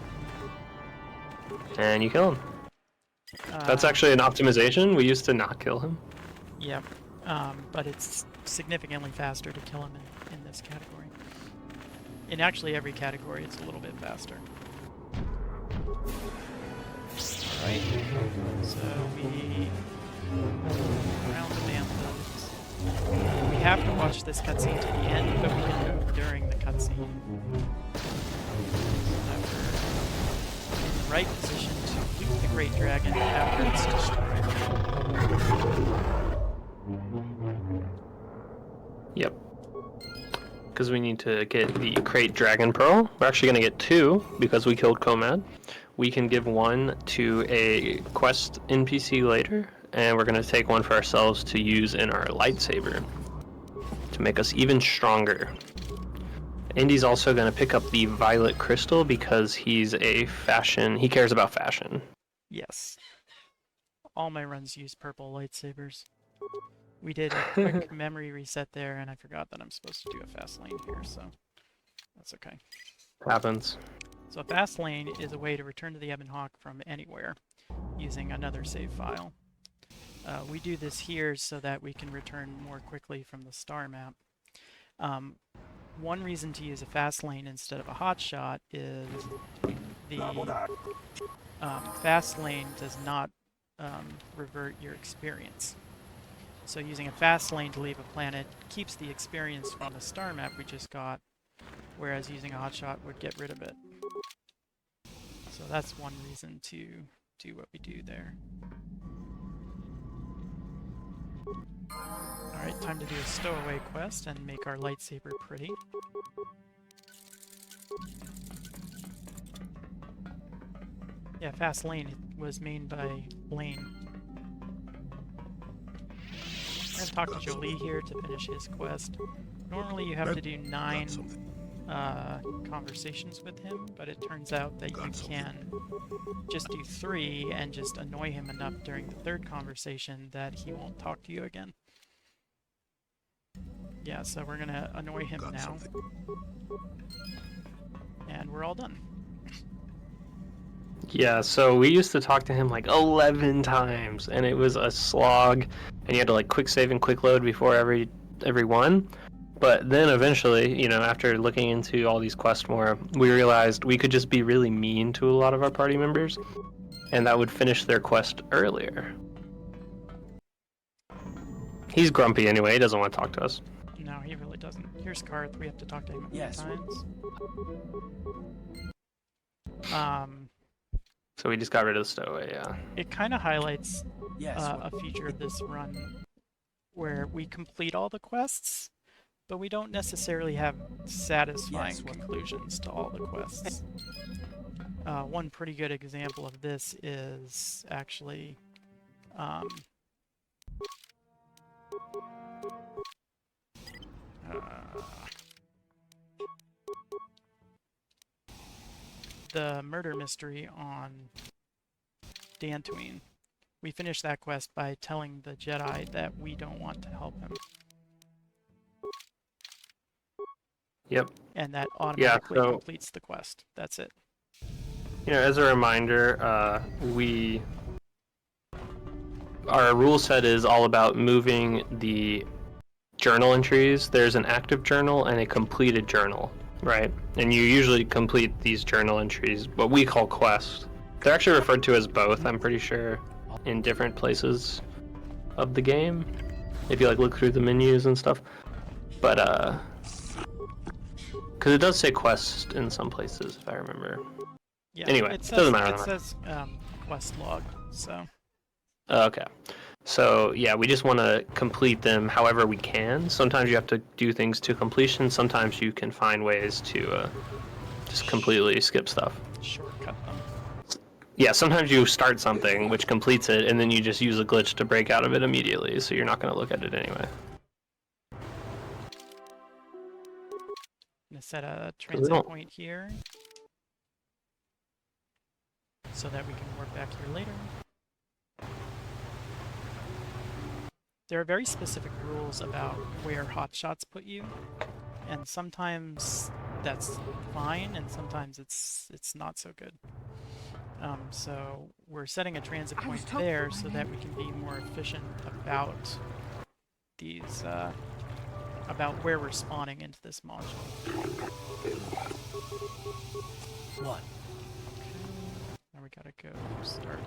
And you kill him. That's actually an optimization. We used to not kill him. Yep, but it's significantly faster to kill him in this category. In actually every category, it's a little bit faster. Alright, so we round the mantlets. We have to watch this cutscene to the end, but we can move during the cutscene. We're in the right position to loot the Great Dragon after it's destroyed. Yep. Because we need to get the Crate Dragon Pearl. We're actually going to get 2 because we killed Comad. We can give 1 to a quest NPC later, and we're going to take 1 for ourselves to use in our lightsaber to make us even stronger. Indy's also going to pick up the Violet Crystal because he cares about fashion. Yes. All my runs use purple lightsabers. We did a quick memory reset there, and I forgot that I'm supposed to do a fast lane here, so that's okay. Happens. So a fast lane is a way to return to the Ebon Hawk from anywhere using another save file. We do this here so that we can return more quickly from the star map. One reason to use a fast lane instead of a hotshot is the fast lane does not revert your experience. So using a fast lane to leave a planet keeps the experience from the star map we just got, whereas using a hotshot would get rid of it. So that's one reason to do what we do there. Alright, time to do a stowaway quest and make our lightsaber pretty. Yeah, fast lane was made by Blaine. I'm going to talk to Jolie here to finish his quest. Normally you have to do 9 conversations with him, but it turns out that you can just do 3 and just annoy him enough during the 3rd conversation that he won't talk to you again. Yeah, so we're going to annoy him now. And we're all done. Yeah, so we used to talk to him like 11 times, and it was a slog, and you had to like quick save and quick load before every one. But then eventually, you know, after looking into all these quests more, we realized we could just be really mean to a lot of our party members, and that would finish their quest earlier. He's grumpy anyway, he doesn't want to talk to us. No, he really doesn't. Here's Karth, we have to talk to him a few times. So we just got rid of the stowaway, yeah. It kind of highlights a feature of this run where we complete all the quests, but we don't necessarily have satisfying conclusions to all the quests. One pretty good example of this is actually the murder mystery on Dantooine. We finished that quest by telling the Jedi that we don't want to help him. Yep. And that automatically so completes the quest. That's it. as a reminder, our rule set is all about moving the journal entries. There's an active journal and a completed journal, right? And you usually complete these journal entries, what we call quests. They're actually referred to as both, I'm pretty sure, in different places of the game, if you like look through the menus and stuff. But because it does say quest in some places, if I remember. Yeah, Anyway, it says, doesn't matter. It says quest log, so. Okay. So yeah, we just want to complete them however we can. Sometimes you have to do things to completion. Sometimes you can find ways to just completely skip stuff. Shortcut them. Yeah, sometimes you start something which completes it, and then you just use a glitch to break out of it immediately, so you're not going to look at it anyway. I'm going to set a transit point here so that we can warp back here later. There are very specific rules about where hotshots put you, and sometimes that's fine, and sometimes it's not so good. So we're setting a transit point there so that we can be more efficient about these, about where we're spawning into this module. What? Now we gotta go start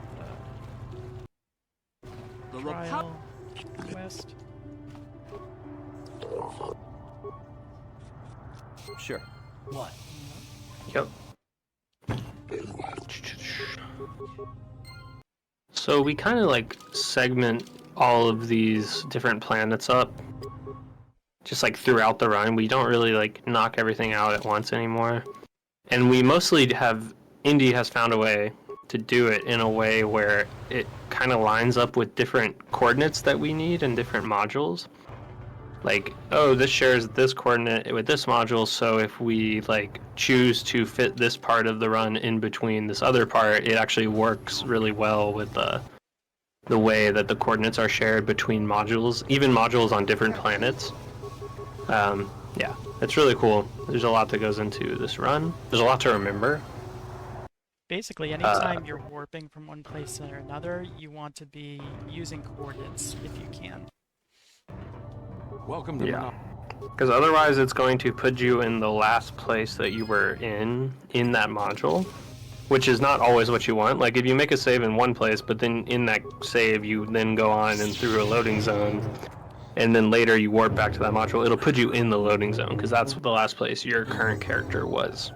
the The trial quest. Sure. What? Yep. So we kind of like segment all of these different planets up, just like throughout the run. We don't really like knock everything out at once anymore. And we mostly have, Indy has found a way to do it in a way where it kind of lines up with different coordinates that we need in different modules. Like, oh, this shares this coordinate with this module, so if we like choose to fit this part of the run in between this other part, it actually works really well with the way that the coordinates are shared between modules, even modules on different planets. Yeah, it's really cool. There's a lot that goes into this run. There's a lot to remember. Basically, anytime you're warping from one place to another, you want to be using coordinates if you can. Welcome to Yeah. Because otherwise it's going to put you in the last place that you were in that module, which is not always what you want. Like if you make a save in one place, but then in that save you then go on and through a loading zone, and then later you warp back to that module, it'll put you in the loading zone, because that's the last place your current character was.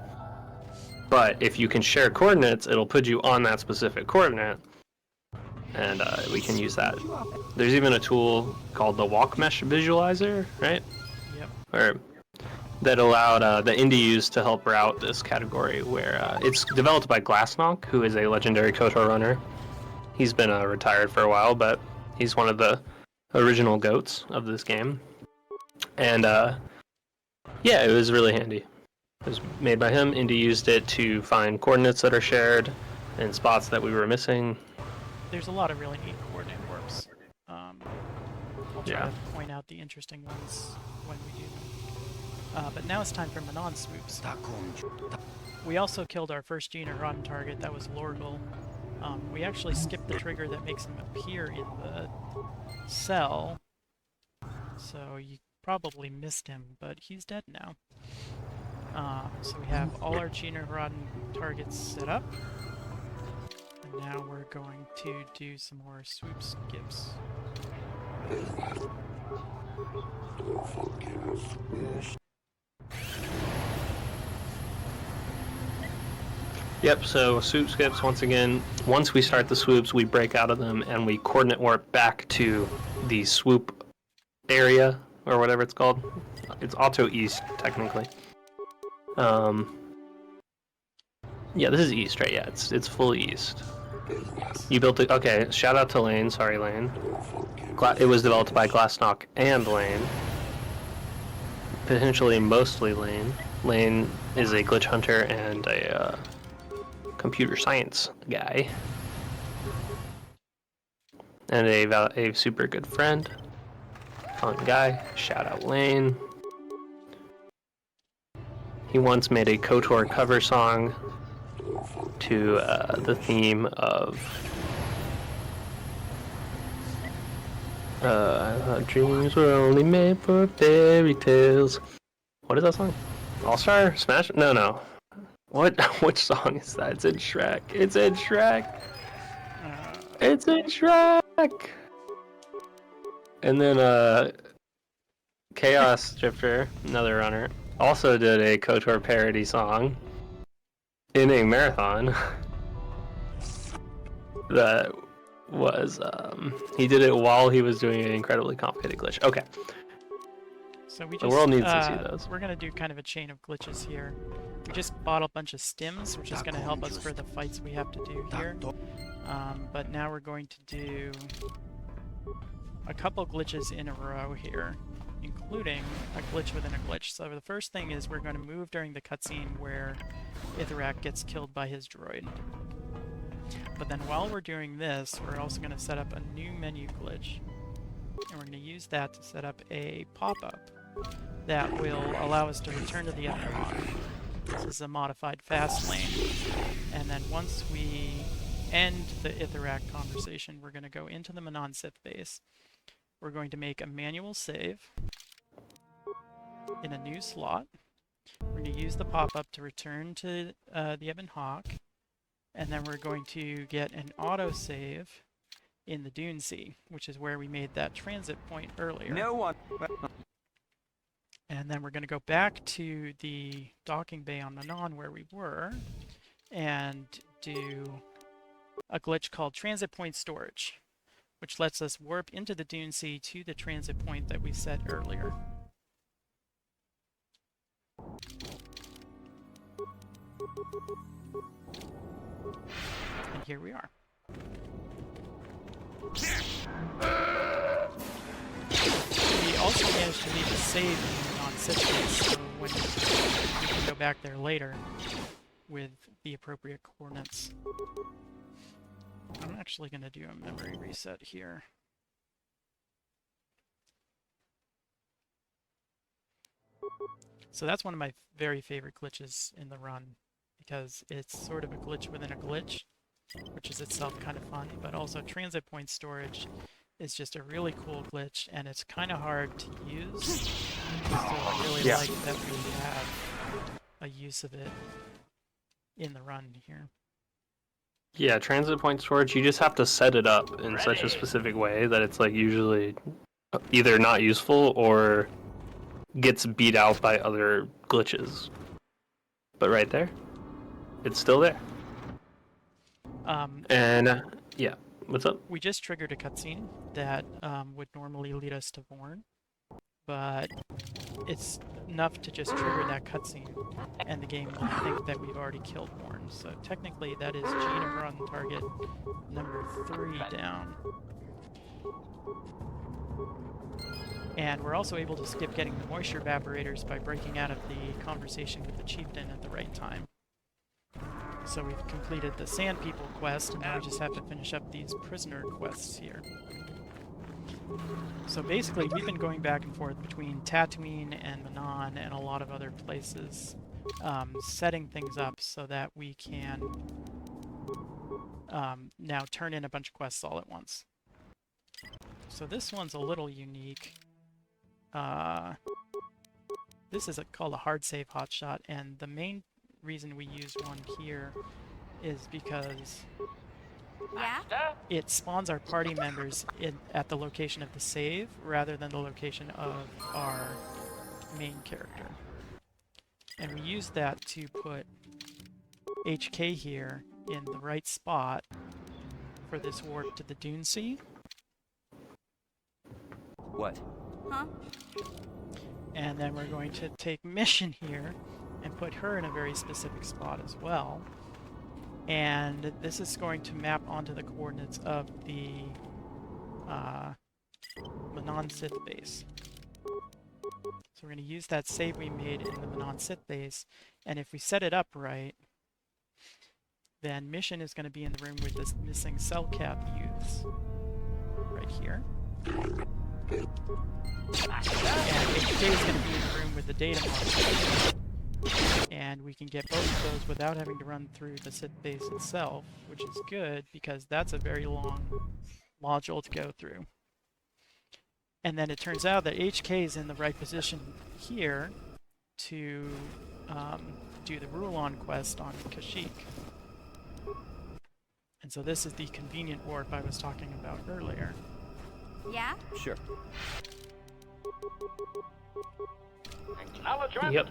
But if you can share coordinates, it'll put you on that specific coordinate, and we can use that. There's even a tool called the Walk Mesh Visualizer, right? Yep. Or that allowed the Indy used to help route this category, where it's developed by Glassknock, who is a legendary KOTOR runner. He's been retired for a while, but he's one of the original goats of this game. And yeah, it was really handy. It was made by him. Indy used it to find coordinates that are shared and spots that we were missing. There's a lot of really neat coordinate warps. I'll try Yeah. to point out the interesting ones when we do them. But now it's time for Manon swoops. We also killed our first Gene Rotten target, that was Lorgle. We actually skipped the trigger that makes him appear in the cell, so you probably missed him, but he's dead now. So we have all our Gene Rotten targets set up, and now we're going to do some more swoop skips. Yep, so swoop skips, once again, once we start the swoops, we break out of them and we coordinate warp back to the swoop area, or whatever it's called. It's auto east, technically. Yeah, this is east, right? Yeah, it's fully east. You built it. Okay, shout out to Lane. Sorry, Lane. It was developed by Glassknock and Lane. Potentially mostly Lane. Lane is a glitch hunter and a computer science guy. And a super good friend. Fun guy. Shout out Lane. He once made a KOTOR cover song to the theme of I thought dreams were only made for fairy tales. What is that song? All Star Smash? No. What? Which song is that? It's in Shrek. It's in Shrek. It's in Shrek. And then Chaos Drifter, another runner, also did a KOTOR parody song in a marathon. That was he did it while he was doing an incredibly complicated glitch. Okay. So we just, The world needs to see those. We're going to do kind of a chain of glitches here. We just bought a bunch of stims, which is going to help us for the fights we have to do here. But now we're going to do a couple glitches in a row here, including a glitch within a glitch. So the first thing is we're going to move during the cutscene where Ithrak gets killed by his droid. But then while we're doing this, we're also going to set up a new menu glitch. And we're going to use that to set up a pop-up that will allow us to return to the Epilogue. This is a modified fast lane. And then once we end the Ithrak conversation, we're going to go into the Manon Sith base. We're going to make a manual save in a new slot. We're going to use the pop-up to return to the Ebon Hawk. And then we're going to get an autosave in the Dune Sea, which is where we made that transit point earlier. No one. And then we're going to go back to the docking bay on Manon where we were and do a glitch called transit point storage, which lets us warp into the Dune Sea to the transit point that we set earlier. And here we are. We also managed to leave a save in the non-Sith base, so when we can go back there later with the appropriate coordinates. I'm actually going to do a memory reset here. So that's one of my very favorite glitches in the run, because it's sort of a glitch within a glitch, which is itself kind of fun, but also transit point storage is just a really cool glitch, and it's kind of hard to use. I really like that we have a use of it in the run here. Yeah, transit point storage, you just have to set it up in such a specific way that it's like usually either not useful or gets beat out by other glitches. But right there, it's still there. And yeah, what's up? We just triggered a cutscene that would normally lead us to Vorn, but it's enough to just trigger that cutscene, and the game will think that we've already killed Vorn. So technically, that is gene of run target number 3 down. And we're also able to skip getting the moisture evaporators by breaking out of the conversation with the chieftain at the right time. So we've completed the Sand People quest, and now we just have to finish up these prisoner quests here. So basically, we've been going back and forth between Tatooine and Manon and a lot of other places, setting things up so that we can now turn in a bunch of quests all at once. So this one's a little unique. This is called a hard save hotshot, and the main reason we use one here is because it spawns our party members at the location of the save rather than the location of our main character. And we use that to put HK here in the right spot for this warp to the Dune Sea. What? Huh? And then we're going to take Mission here and put her in a very specific spot as well. And this is going to map onto the coordinates of the Manon Sith base. So we're going to use that save we made in the Manon Sith base, and if we set it up right, then Mission is going to be in the room with this missing cell cap youths right here. And HK is going to be in the room with the data monster. And we can get both of those without having to run through the Sith base itself, which is good because that's a very long module to go through. And then it turns out that HK is in the right position here to do the Rulon quest on Kashyyyk. And so this is the convenient warp I was talking about earlier. Yeah? Sure. Yep.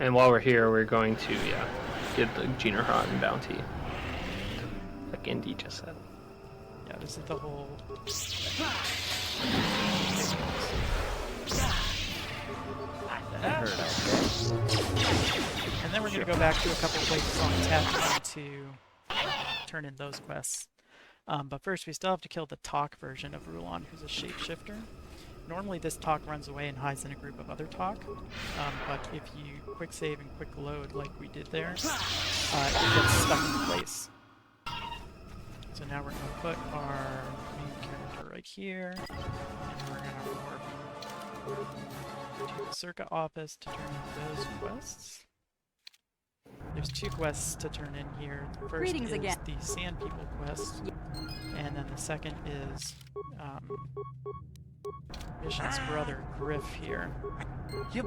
And while we're here, we're going to, get the Jinarhan bounty. Like Indy just said. Yeah, this is the whole... And then we're going to go back to a couple places on Tatooine to turn in those quests. But first, we still have to kill the Talk version of Rulon, who's a shapeshifter. Normally, this Talk runs away and hides in a group of other Talk, but if you quick save and quick load like we did there, it gets stuck in place. So now we're going to put our main character right here, and we're going to warp to the Circa office to turn in those quests. There's 2 quests to turn in here. The first Greetings is again. the Sand People quest, and then the second is Mission's brother, Griff, here.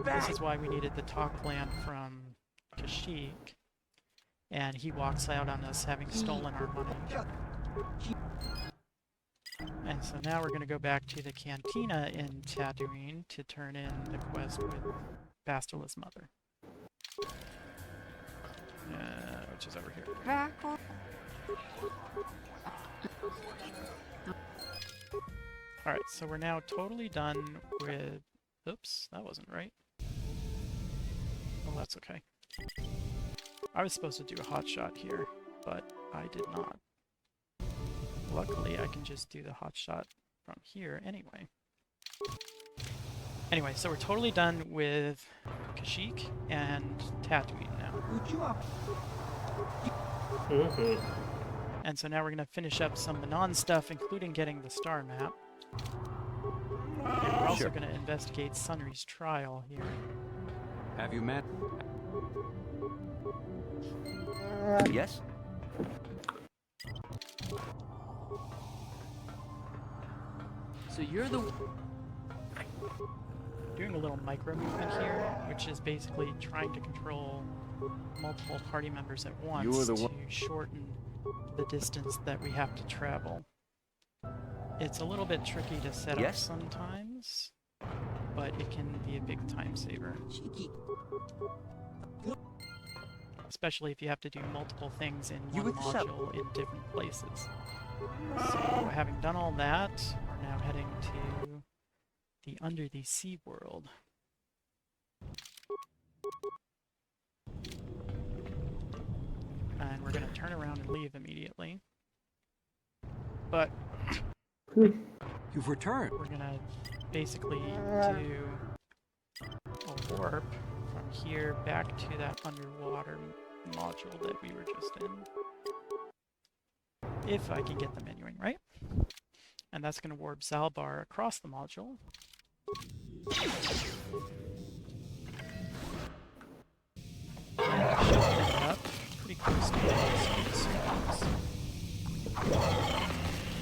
This is why we needed the Talk plan from Kashyyyk, and he walks out on us having stolen our money. And so now we're going to go back to the Cantina in Tatooine to turn in the quest with Bastila's mother. Which is over here. Very cool. Alright, so we're now totally done with... Oops, that wasn't right. Oh, that's okay. I was supposed to do a hot shot here, but I did not. Luckily, I can just do the hot shot from here anyway. Anyway, so we're totally done with Kashyyyk and Tatooine now. And so now we're going to finish up some Manon stuff, including getting the star map. And we're also going to investigate Sunry's trial here. Have you met? Yes? So you're the... Doing a little micro movement here, which is basically trying to control multiple party members at once to shorten the distance that we have to travel. It's a little bit tricky to set up sometimes, but it can be a big time saver. Especially if you have to do multiple things in one module in different places. So having done all that, we're now heading to the Under the Sea world. And we're going to turn around and leave immediately. But You've returned. we're going to basically do a warp from here back to that underwater module that we were just in. If I can get the menuing right. And that's going to warp Zalbar across the module. And should pick it up pretty close to the surface.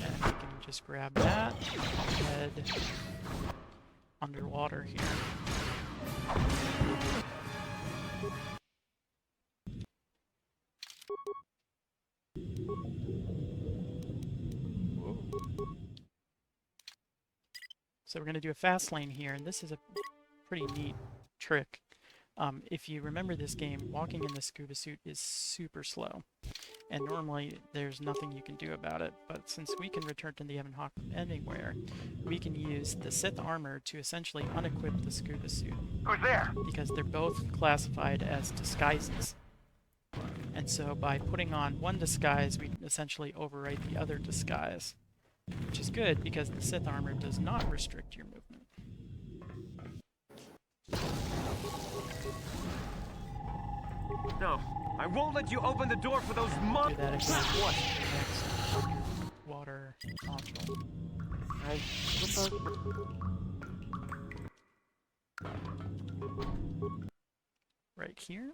And we can just grab that and head underwater here. Whoa. So we're going to do a fast lane here, and this is a pretty neat trick. If you remember this game, walking in the scuba suit is super slow, and normally there's nothing you can do about it, but since we can return to the Evan Hawk from anywhere, we can use the Sith armor to essentially unequip the scuba suit. Who's there? Because they're both classified as disguises. And so by putting on one disguise, we essentially overwrite the other disguise. Which is good, because the Sith armor does not restrict your movement. No, I won't let you open the door for those Do that again. What? The next water module. here.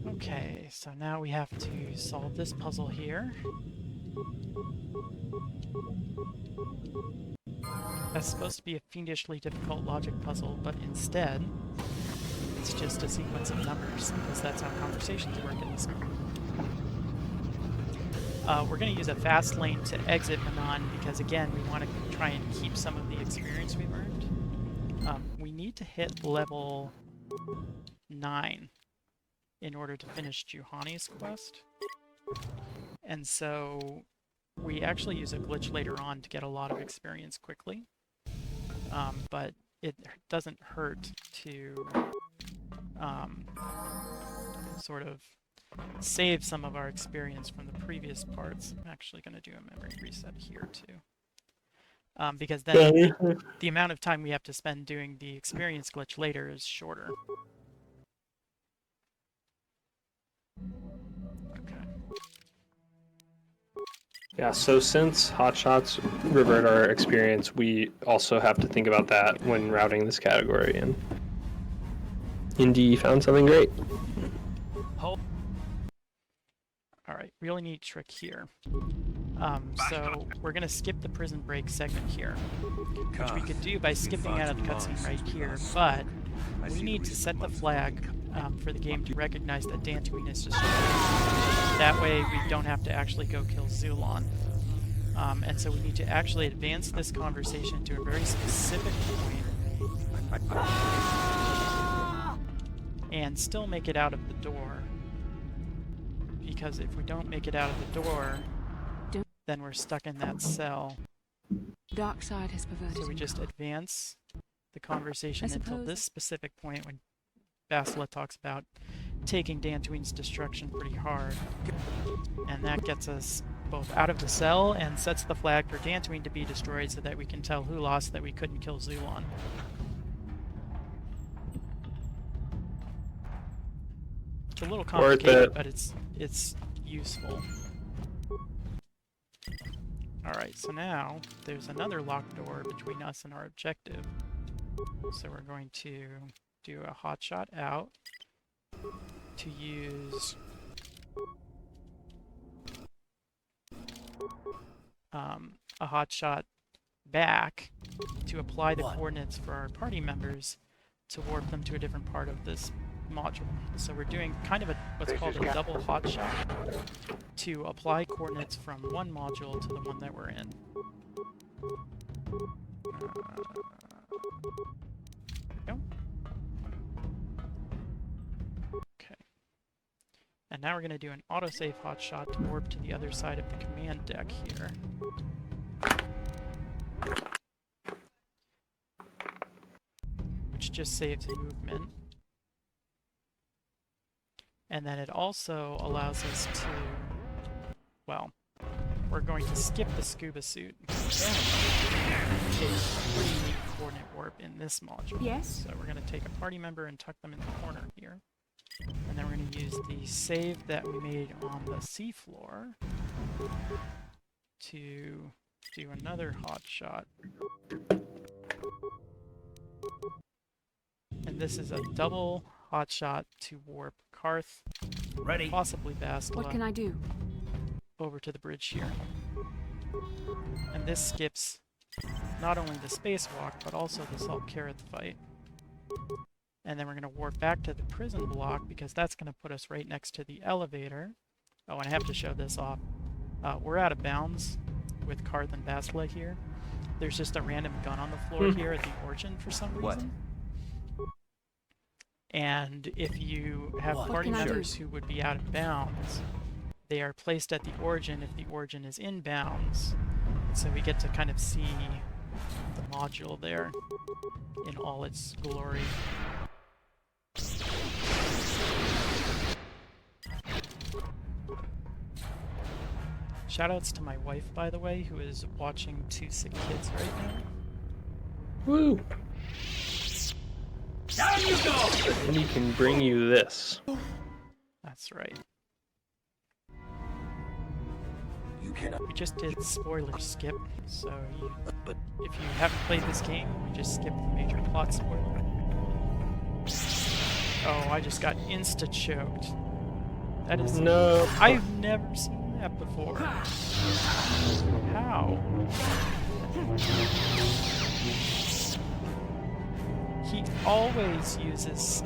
Okay, so now we have to solve this puzzle here. That's supposed to be a fiendishly difficult logic puzzle, but instead, it's just a sequence of numbers, because that's how conversations work in this game. We're going to use a fast lane to exit Manon, because again, we want to try and keep some of the experience we've earned. We need to hit level 9 in order to finish Juhani's quest. And so we actually use a glitch later on to get a lot of experience quickly. But it doesn't hurt to sort of save some of our experience from the previous parts. I'm actually going to do a memory reset here too. Because then the amount of time we have to spend doing the experience glitch later is shorter. Yeah, so since hotshots revert our experience, we also have to think about that when routing this category, and Indy found something great. Alright, really neat trick here. So we're going to skip the prison break segment here, which we could do by skipping out of the cutscene right here, but we need to set the flag for the game to recognize that Dantooine is destroyed. That way we don't have to actually go kill Zulon. And so we need to actually advance this conversation to a very specific point and still make it out of the door. Because if we don't make it out of the door, then we're stuck in that cell. Dark side has perverted. So we just advance the conversation until this specific point when Basila talks about taking Dantooine's destruction pretty hard. And that gets us both out of the cell and sets the flag for Dantooine to be destroyed so that we can tell Hulas that we couldn't kill Zulon. It's a little complicated, but it's useful. Alright, so now there's another locked door between us and our objective. So we're going to do a hotshot out to use a hotshot back to apply the coordinates for our party members to warp them to a different part of this module. So we're doing kind of what's called a double hotshot to apply coordinates from one module to the one that we're in. Go. Okay. And now we're going to do an autosave hotshot to warp to the other side of the command deck here. Which just saves movement. And then it also allows us to, well, we're going to skip the scuba suit. Take a pretty neat coordinate warp in this module. Yes. So we're going to take a party member and tuck them in the corner here. And then we're going to use the save that we made on the seafloor to do another hotshot. And this is a double hotshot to warp Karth, possibly Basila, What can I do? over to the bridge here. And this skips not only the spacewalk, but also the Salt Carrot fight. And then we're going to warp back to the prison block, because that's going to put us right next to the elevator. Oh, and I have to show this off. We're out of bounds with Karth and Basila here. There's just a random gun on the floor here at the origin for some reason. And if you have party members who would be out of bounds, they are placed at the origin if the origin is in bounds. So we get to kind of see the module there in all its glory. Shoutouts to my wife, by the way, who is watching Two Sick Kids right now. Woo! Down you go! And he can bring you this. That's right. You cannot. We just did spoiler skip, so if you haven't played this game, we just skipped the major plot spoiler. Oh, I just got insta-choked. That is... No. I've never seen that before. How? He always uses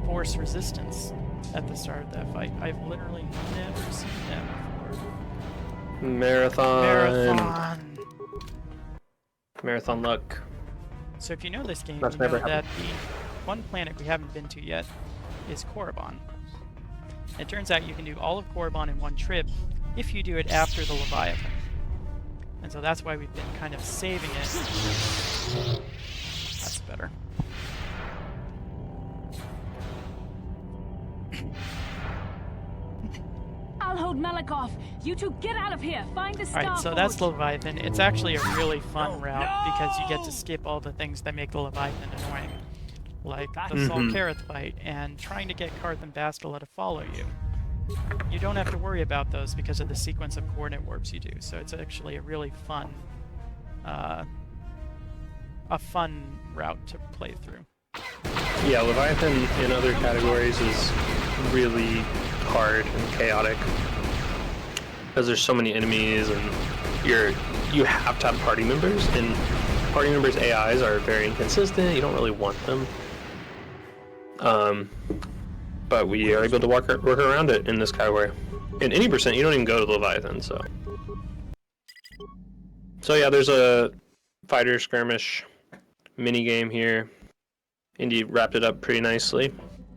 force resistance at the start of that fight. I've literally never seen that before. Marathon. Marathon luck. So if you know this game, That's you know never that the one planet we haven't been to yet is Korriban. It turns out you can do all of Korriban in one trip if you do it after the Leviathan. And so that's why we've been kind of saving it. That's better. I'll hold Malakov. You two get out of here. Find the star. Alright, so that's Leviathan. It's actually a really fun route because you get to skip all the things that make the Leviathan annoying. Like the Sol Kareth fight and trying to get Karth and Bastila to follow you. You don't have to worry about those because of the sequence of coordinate warps you do, so it's actually a really fun route to play through. Yeah, Leviathan in other categories is really hard and chaotic because there's so many enemies and you have to have party members, and party members' AIs are very inconsistent. You don't really want them. But we are able to work around it in this category. In any percent, you don't even go to Leviathan, so. So yeah, there's a fighter skirmish mini game here. Indy wrapped it up pretty nicely.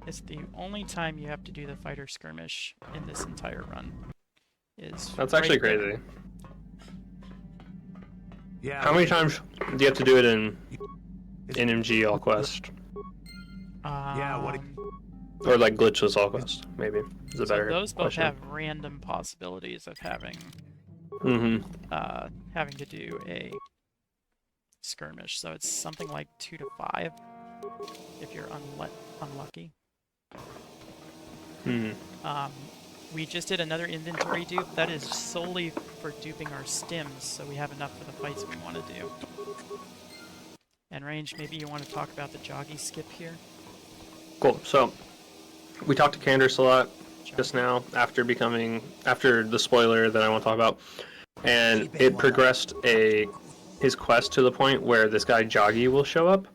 It's the only time you have to do the fighter skirmish in this entire run. That's actually right crazy. Yeah. How many times do you have to do it in NMG All Quest? Yeah, what? Um, Or like Glitchless All Quest, maybe. Is a So better those both question. have random possibilities of having having to do a skirmish. So it's something like 2 to 5 if you're unlucky. We just did another inventory dupe that is solely for duping our stims, so we have enough for the fights we want to do. And Range, maybe you want to talk about the joggy skip here? Cool. So we talked to Candace a lot just now after the spoiler that I want to talk about, and it progressed his quest to the point where this guy Joggy will show up,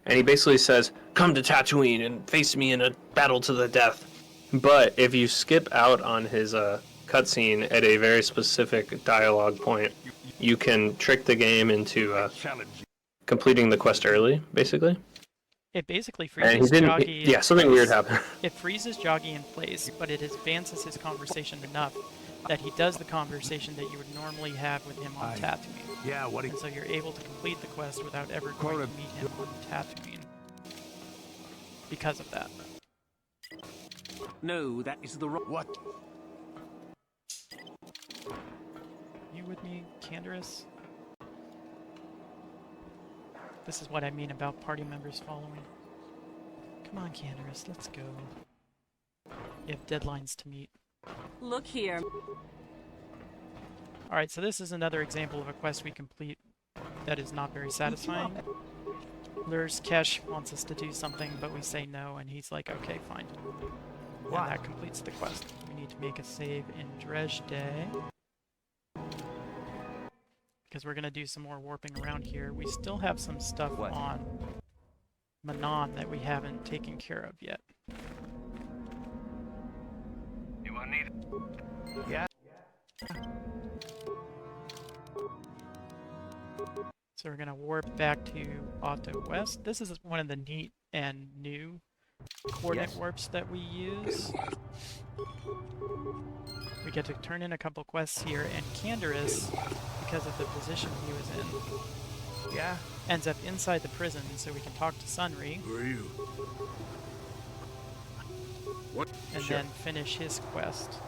and he basically says, "Come to Tatooine and face me in a battle to the death." But if you skip out on his cutscene at a very specific dialogue point, you can trick the game into completing the quest early, basically. It basically And he freezes didn't. Joggy. Yeah, something weird happened. It freezes Joggy in place, but it advances his conversation enough that he does the conversation that you would normally have with him on Tatooine. Yeah, what? And so you're able to complete the quest without ever going to meet him on Tatooine. Because of that. No, that is the wrong. What? You with me, Candace? This is what I mean about party members following. Come on, Candace, let's go. You have deadlines to meet. Look here. Alright, so this is another example of a quest we complete that is not very satisfying. Lurs Kesh wants us to do something, but we say no, and he's like, okay, fine. And that completes the quest. We need to make a save in Dresde. Because we're going to do some more warping around here. We still have some stuff on Manon that we haven't taken care of yet. You want need? Yeah. So we're going to warp back to Otto West. This is one of the neat and new coordinate warps that we use. We get to turn in a couple quests here, and Candaris, because of the position he was in, ends up inside the prison, so we can talk to Sunri. Who are you? And then finish his quest.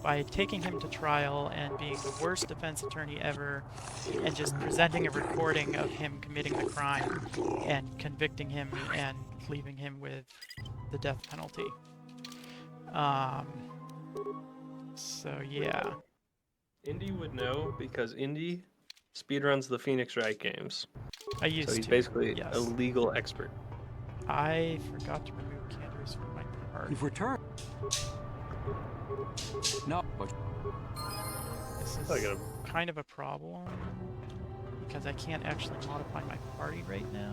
by taking him to trial and being the worst defense attorney ever, and just presenting a recording of him committing the crime and convicting him and leaving him with the death penalty. So yeah. Indy would know because Indy speedruns the Phoenix Wright games. I used So he's to, basically yes. a legal expert. I forgot to remove candors from my card. You've returned. No, but This is Like a- kind of a problem because I can't actually modify my party right now.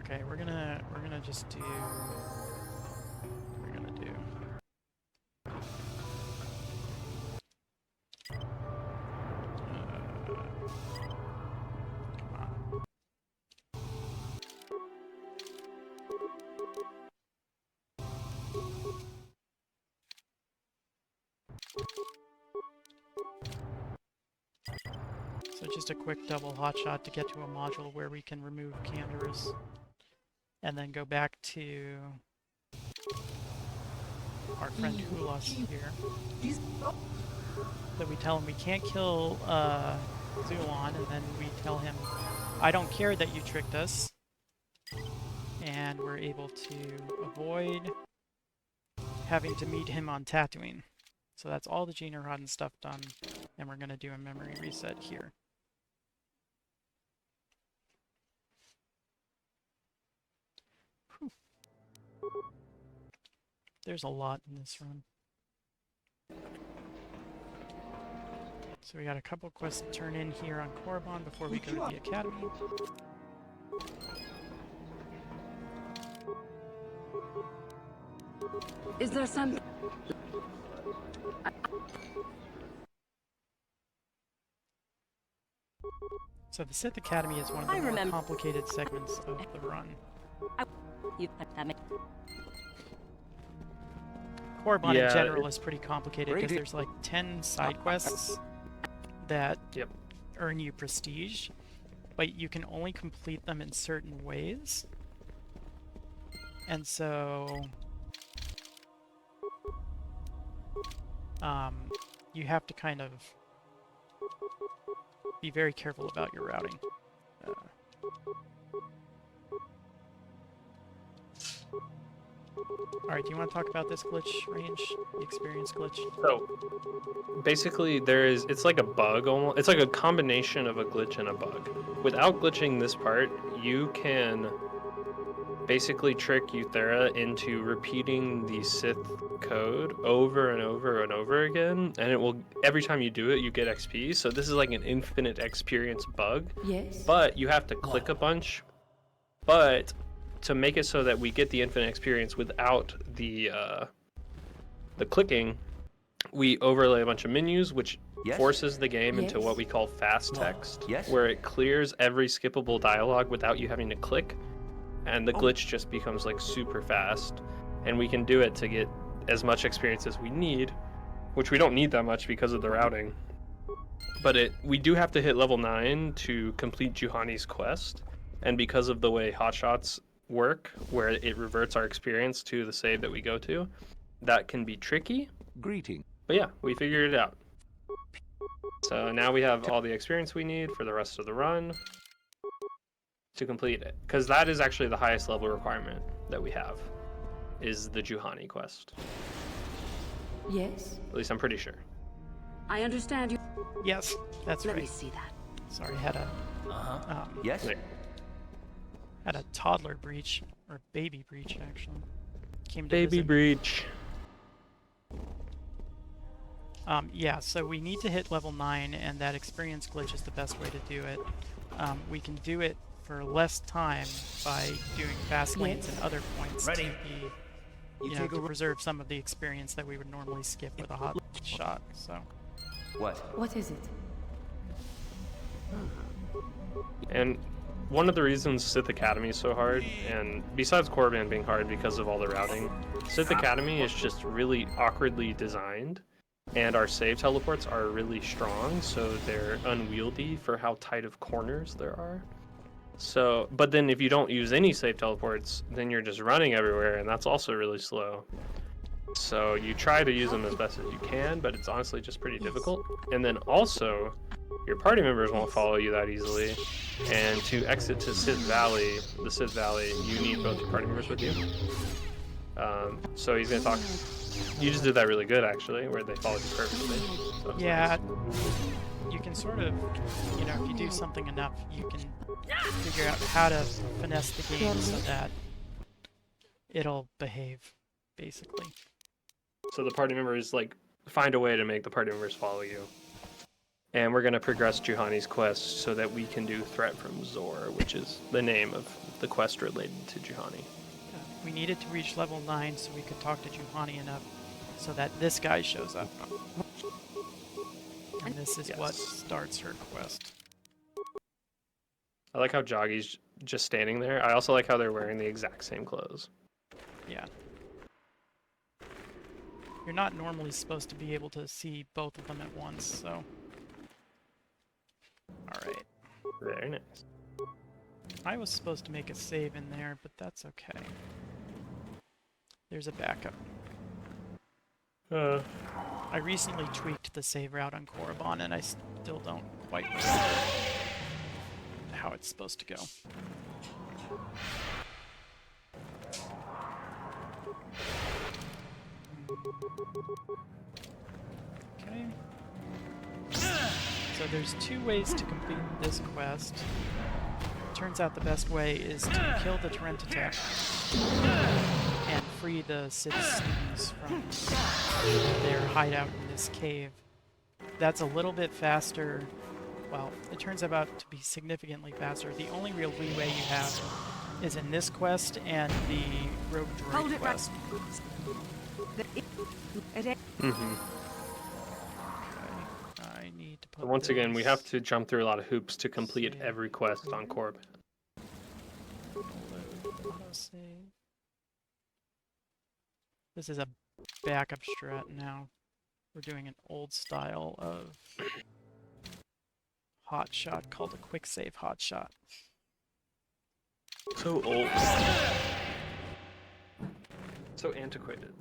Okay, we're gonna just do what we're gonna do. Come on. So just a quick double hotshot to get to a module where we can remove candors. And then go back to our friend Hulas here. So we tell him we can't kill Zulon, and then we tell him, I don't care that you tricked us. And we're able to avoid having to meet him on Tatooine. So that's all the Gina Rodden stuff done, and we're going to do a memory reset here. Whew. There's a lot in this run. So we got a couple quests to turn in here on Korriban before we go to the academy. Is there some... So the Sith Academy is one of the more complicated segments of the run. Korriban in general is pretty complicated because there's like 10 side quests that earn you prestige, but you can only complete them in certain ways. And so you have to kind of be very careful about your routing. Alright, do you want to talk about this glitch range? The experience glitch? So basically it's like a bug almost. It's like a combination of a glitch and a bug. Without glitching this part, you can basically trick Euthera into repeating the Sith code over and over and over again, and it will, every time you do it, you get XP. So this is like an infinite experience bug. Yes. But you have to click a bunch. But to make it so that we get the infinite experience without the clicking, we overlay a bunch of menus, which forces the game into what we call fast text, where it clears every skippable dialogue without you having to click, and the glitch just becomes like super fast, and we can do it to get as much experience as we need, which we don't need that much because of the routing. But we do have to hit level 9 to complete Juhani's quest, and because of the way hotshots work, where it reverts our experience to the save that we go to, that can be tricky. Greeting. But yeah, we figured it out. So now we have all the experience we need for the rest of the run to complete it, because that is actually the highest level requirement that we have, is the Juhani quest. Yes. At least I'm pretty sure. I understand you. Yes, that's Let right. me see that. Sorry, had a Yes. had a toddler breach, or baby breach actually. Came to Baby visit. breach. Yeah, so we need to hit level 9, and that experience glitch is the best way to do it. We can do it for less time by doing fast lanes and other points to be, to preserve some of the experience that we would normally skip with a hot shot. So. What is it? And one of the reasons Sith Academy is so hard, and besides Korriban being hard because of all the routing, Sith Academy is just really awkwardly designed, and our save teleports are really strong, so they're unwieldy for how tight of corners there are. So, but then if you don't use any save teleports, then you're just running everywhere, and that's also really slow. So you try to use them as best as you can, but it's honestly just pretty difficult. And then also, your party members won't follow you that easily. And to exit to Sith Valley, the Sith Valley, you need both your party members with you. So he's gonna talk. You just did that really good, actually, where they followed you perfectly. So that's Yeah, nice. you can sort of, you know, if you do something enough, you can figure out how to finesse the game so that it'll behave, basically. So the party members, like, find a way to make the party members follow you. And we're gonna progress Juhani's quest so that we can do Threat from Zor, which is the name of the quest related to Juhani. We needed to reach level 9 so we could talk to Juhani enough so that this guy shows up. And this is what starts her quest. I like how Joggy's just standing there. I also like how they're wearing the exact same clothes. Yeah. You're not normally supposed to be able to see both of them at once, so... Alright. Very nice. I was supposed to make a save in there, but that's okay. There's a backup. I recently tweaked the save route on Korriban, and I still don't quite remember how it's supposed to go. Okay. So there's 2 ways to complete this quest. Turns out the best way is to kill the Terentatek and free the Sith students from their hideout in this cave. That's a little bit faster. Well, it turns out to be significantly faster. The only real leeway you have is in this quest and the Rogue Droid quest. Mm-hmm. I need to put So once again, we this- have to jump through a lot of hoops to complete every quest on Korriban. Autosave. This is a backup strat now. We're doing an old style of hotshot called a quick save hotshot. So old. So antiquated.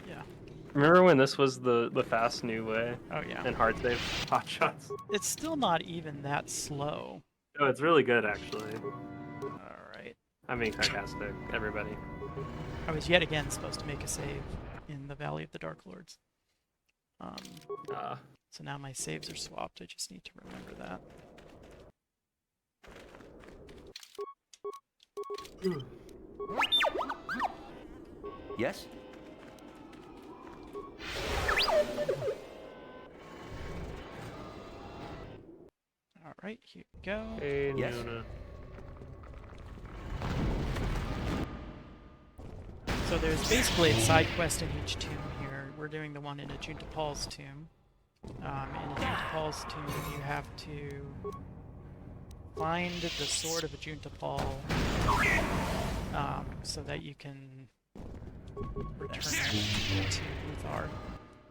Yeah. Remember when this was the fast new way Oh yeah. and hard save hot shots? It's still not even that slow. Oh, it's really good actually. Alright. I'm being sarcastic, everybody. I was yet again supposed to make a save in the Valley of the Dark Lords. So now my saves are swapped. I just need to remember that. Yes? Alright, here we go. Hey, Yes. Nuna. So there's basically a side quest in each tomb here. We're doing the one in Ajunta Paul's tomb. In Ajunta Paul's tomb, you have to find the sword of Ajunta Paul so that you can return it to Uthar.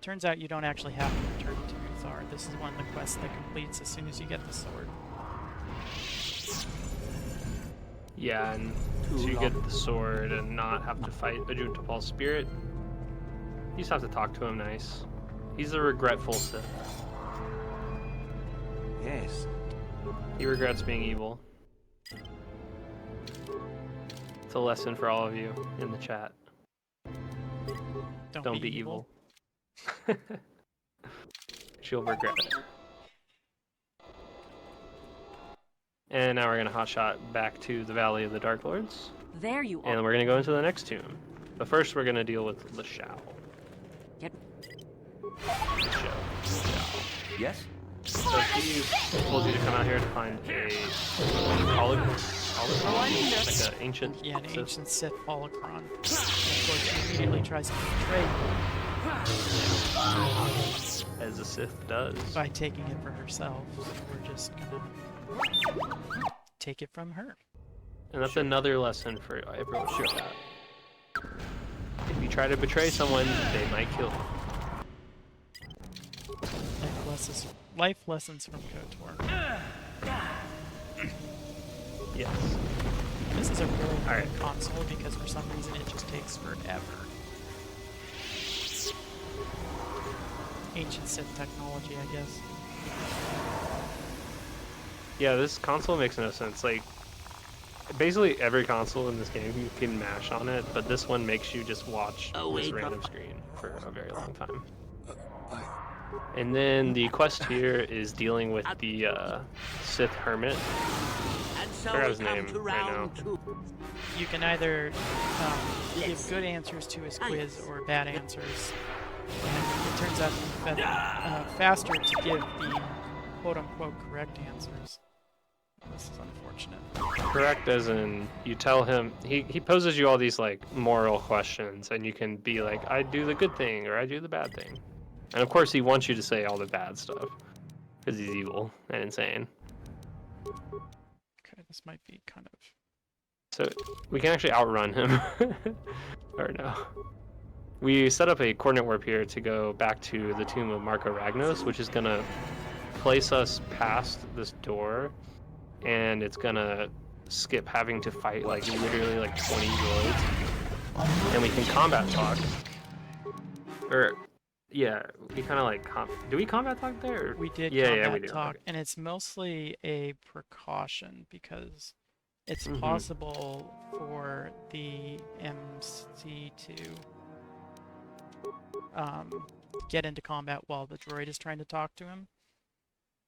Turns out you don't actually have to return it to Uthar. This is one of the quests that completes as soon as you get the sword. Yeah, and so you get the sword and not have to fight Ajunta Paul's spirit. You just have to talk to him nice. He's a regretful Sith. Yes. He regrets being evil. It's a lesson for all of you in the chat. Don't be evil. She'll regret it. And now we're gonna hotshot back to the Valley of the Dark Lords. There you And are. we're gonna go into the next tomb. But first we're gonna deal with Lashao. Get Lashao. Yes? So he told you to come out here to find a holocron? Like an ancient Yeah, an Sith? ancient Sith holocron. And of course, she immediately tries to betray you As a Sith does. by taking it for herself. So we're just gonna take it from her. And that's another lesson for everyone to shoot at. If you try to betray someone, they might kill you. life lessons from KOTOR. Yes. This is a really good Alright. console because for some reason it just takes forever. Ancient Sith technology, I guess. Yeah, this console makes no sense. Like, basically every console in this game you can mash on it, but this one makes you just watch this random screen for a very long time. And then the quest here is dealing with the Sith Hermit. I forgot his name right now. You can either give good answers to his quiz or bad answers. And it turns out to be faster to give the quote-unquote correct answers. This is unfortunate. Correct as in, you tell him, he poses you all these like moral questions, and you can be like, I do the good thing, or I do the bad thing. And of course he wants you to say all the bad stuff, because he's evil and insane. Okay, this might be kind of... So we can actually outrun him. Or no. We set up a coordinate warp here to go back to the tomb of Marco Ragnos, which is going to place us past this door, and it's going to skip having to fight like literally like 20 droids. And we can combat talk. Or, yeah, we kind of like... do we combat talk there? Or? We did Yeah, combat we do. talk, Okay. and it's mostly a precaution because it's Mhm. possible for the MC to get into combat while the droid is trying to talk to him.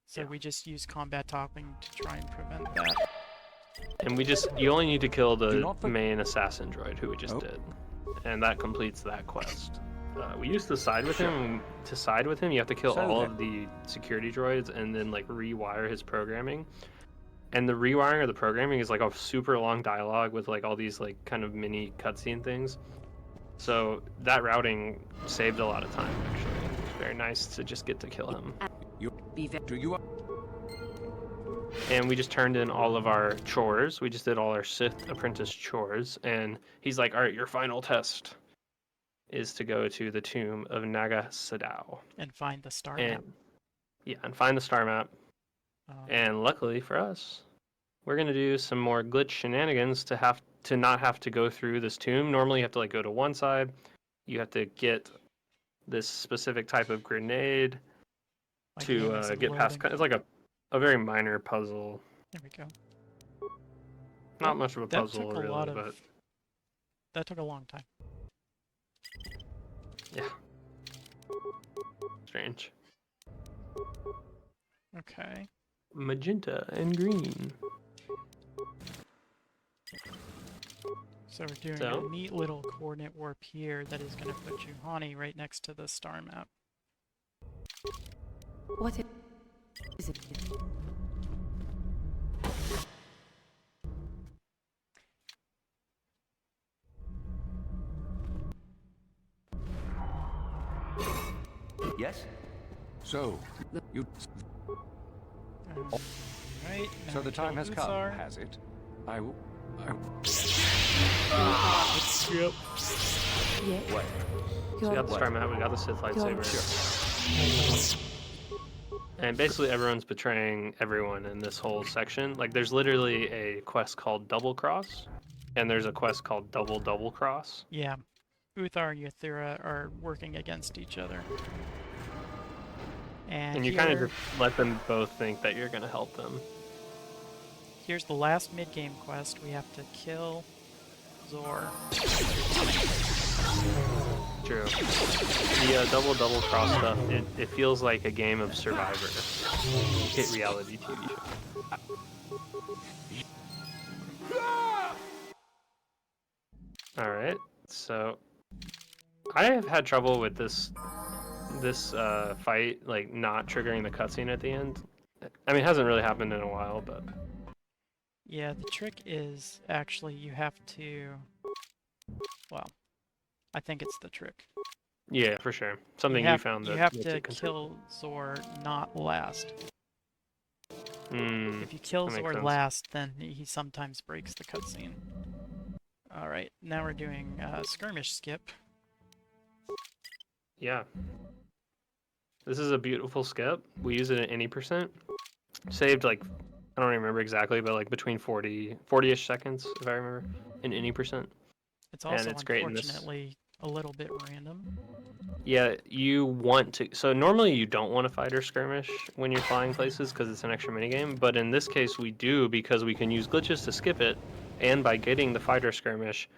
So Yeah. we just use combat talking to try and prevent that. And you only need to kill the main assassin droid, who we just did. And that completes that quest. We used to side with him. To side with him, you have to kill all of the security droids and then like rewire his programming. And the rewiring of the programming is like a super long dialogue with like all these like kind of mini cutscene things. So that routing saved a lot of time, actually. It's very nice to just get to kill him. And we just turned in all of our chores. We just did all our Sith apprentice chores. And he's like, all right, your final test is to go to the tomb of Naga Sadao. And find the star map. Yeah, and find the star map. And luckily for us, we're going to do some more glitch shenanigans to not have to go through this tomb. Normally you have to like go to one side. You have to get this specific type of grenade to get past. It's like a very minor puzzle. There we go. Not much of a puzzle, took a really, lot of, but that took a long time. yeah. Strange. Okay. Magenta and green. So we're doing a neat little coordinate warp here that is going to put Juhani right next to the star map. What is it? Yes? So, you... Right, So the time has come, has it? I will... Yep. Yeah. What? So we got the star map, we got the Sith lightsaber. And basically everyone's betraying everyone in this whole section. Like there's literally a quest called Double Cross, and there's a quest called Double Cross. Yeah. Uthar and Yathura are working against each other. And you kind of just let them both think that you're going to help them. Here's the last mid-game quest. We have to kill Zor. True. The double cross stuff, it feels like a game of Survivor. Hit reality TV show. Alright, so I have had trouble with this fight, like not triggering the cutscene at the end. I mean, it hasn't really happened in a while, but... Yeah, the trick is actually you have to... Well, I think it's the trick. Yeah, for sure. Something you found that you have makes to it consistent. kill Zor not last. Mm, If you kill that makes Zor sense. last, then he sometimes breaks the cutscene. Alright, now we're doing skirmish skip. Yeah. This is a beautiful skip. We use it at any percent. Saved like, I don't remember exactly, but like between 40-ish seconds, if I remember, in any percent. It's also it's great in this. unfortunately a little bit random. Yeah, you want to. So normally you don't want to fight or skirmish when you're flying places because it's an extra minigame. But in this case, we do because we can use glitches to skip it. And by getting the fighter skirmish,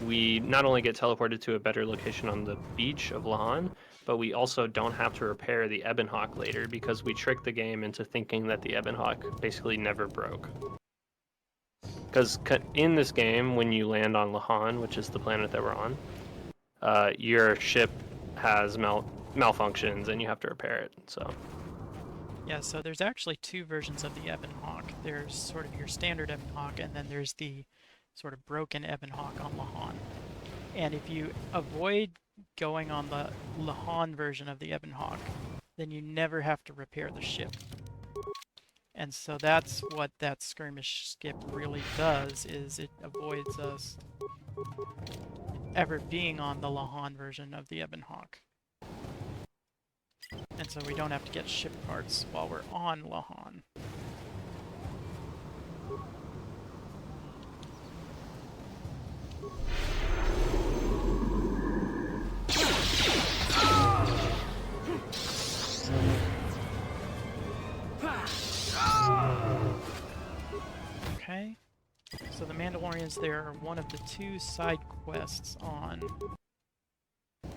we not only get teleported to a better location on the beach of Lahan, but we also don't have to repair the Ebon Hawk later because we tricked the game into thinking that the Ebon Hawk basically never broke. Because in this game, when you land on Lahan, which is the planet that we're on, your ship has malfunctions and you have to repair it. So Yeah, so there's actually two versions of the Ebon Hawk. There's sort of your standard Ebon Hawk, and then there's the sort of broken Ebon Hawk on Lahan. And if you avoid going on the Lahan version of the Ebon Hawk, then you never have to repair the ship. And so that's what that skirmish skip really does, is it avoids us ever being on the Lahan version of the Ebon Hawk. And so we don't have to get ship parts while we're on Lahan. Okay. So the Mandalorians there are one of the two side quests on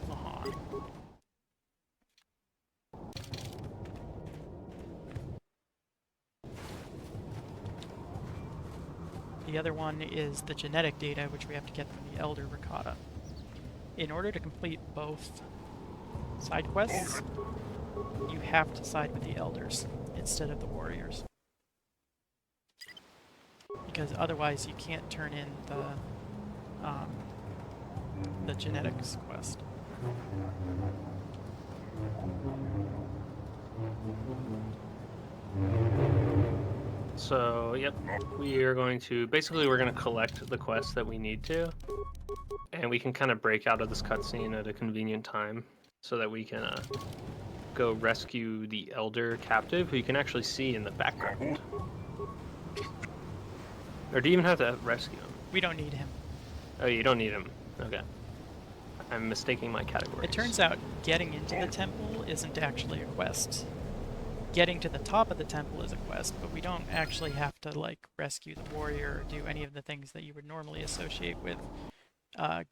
Lahan. The other one is the genetic data, which we have to get from the Elder Ricotta. In order to complete both side quests, you have to side with the Elders instead of the Warriors. Because otherwise you can't turn in the genetics quest. So, yep, we're going to collect the quests that we need to, and we can kind of break out of this cutscene at a convenient time so that we can go rescue the Elder captive, who you can actually see in the background. Or do you even have to rescue him? We don't need him. Oh, you don't need him. Okay. I'm mistaking my categories. It turns out getting into the temple isn't actually a quest. Getting to the top of the temple is a quest, but we don't actually have to, like, rescue the warrior or do any of the things that you would normally associate with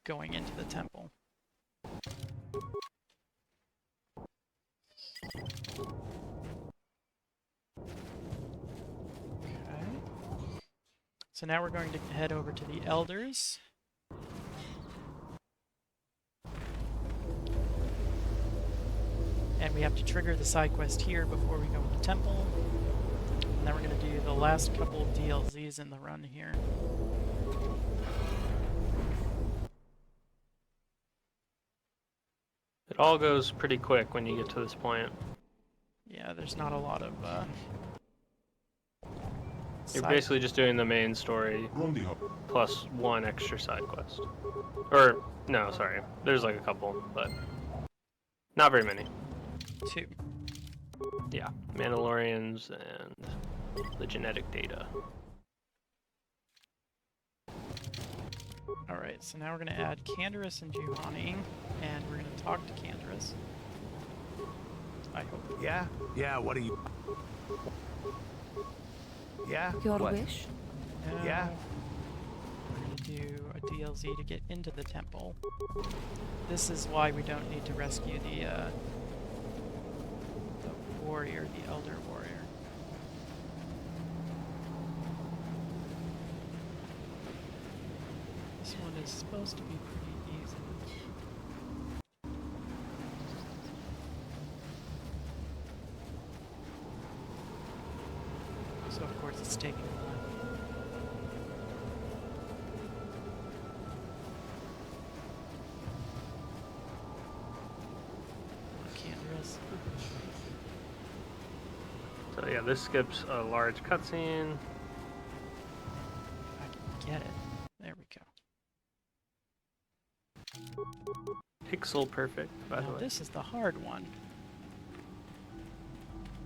going into the temple. Okay. So now we're going to head over to the Elders. And we have to trigger the side quest here before we go to the temple. And then we're going to do the last couple of DLCs in the run here. It all goes pretty quick when you get to this point. Yeah, there's not a lot of You're basically just doing the main story plus one extra side quest. Or, no, sorry. There's like a couple, but not very many. two. Yeah, Mandalorians and the genetic data. Alright, so now we're going to add Canderous and Juhani, and we're going to talk to Canderous. I hope. Yeah? Yeah, what do you... Yeah? Your What? wish? No, Yeah. we're going to do a DLC to get into the temple. This is why we don't need to rescue the warrior, the Elder Warrior. This one is supposed to be pretty easy. So of course it's taking a while. Canderous. So yeah, this skips a large cutscene. I can get it. There we go. Pixel perfect, by the Now way. this is the hard one.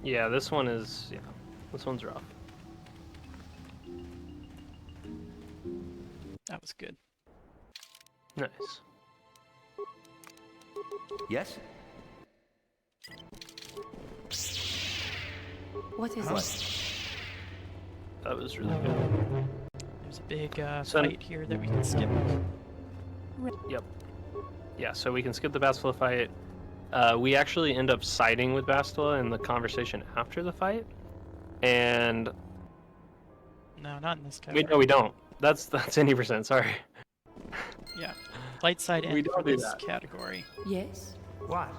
Yeah, this one is. Yeah, this one's rough. That was good. Nice. Yes? What is it? That was really good. There's a big So- fight here that we can skip. Yep. Yeah, so we can skip the Bastila fight. We actually end up siding with Bastila in the conversation after the fight. And No, not in this we category. no, we don't. That's any percent. Sorry. Yeah. Light side We end for don't do this that. category. Yes. What?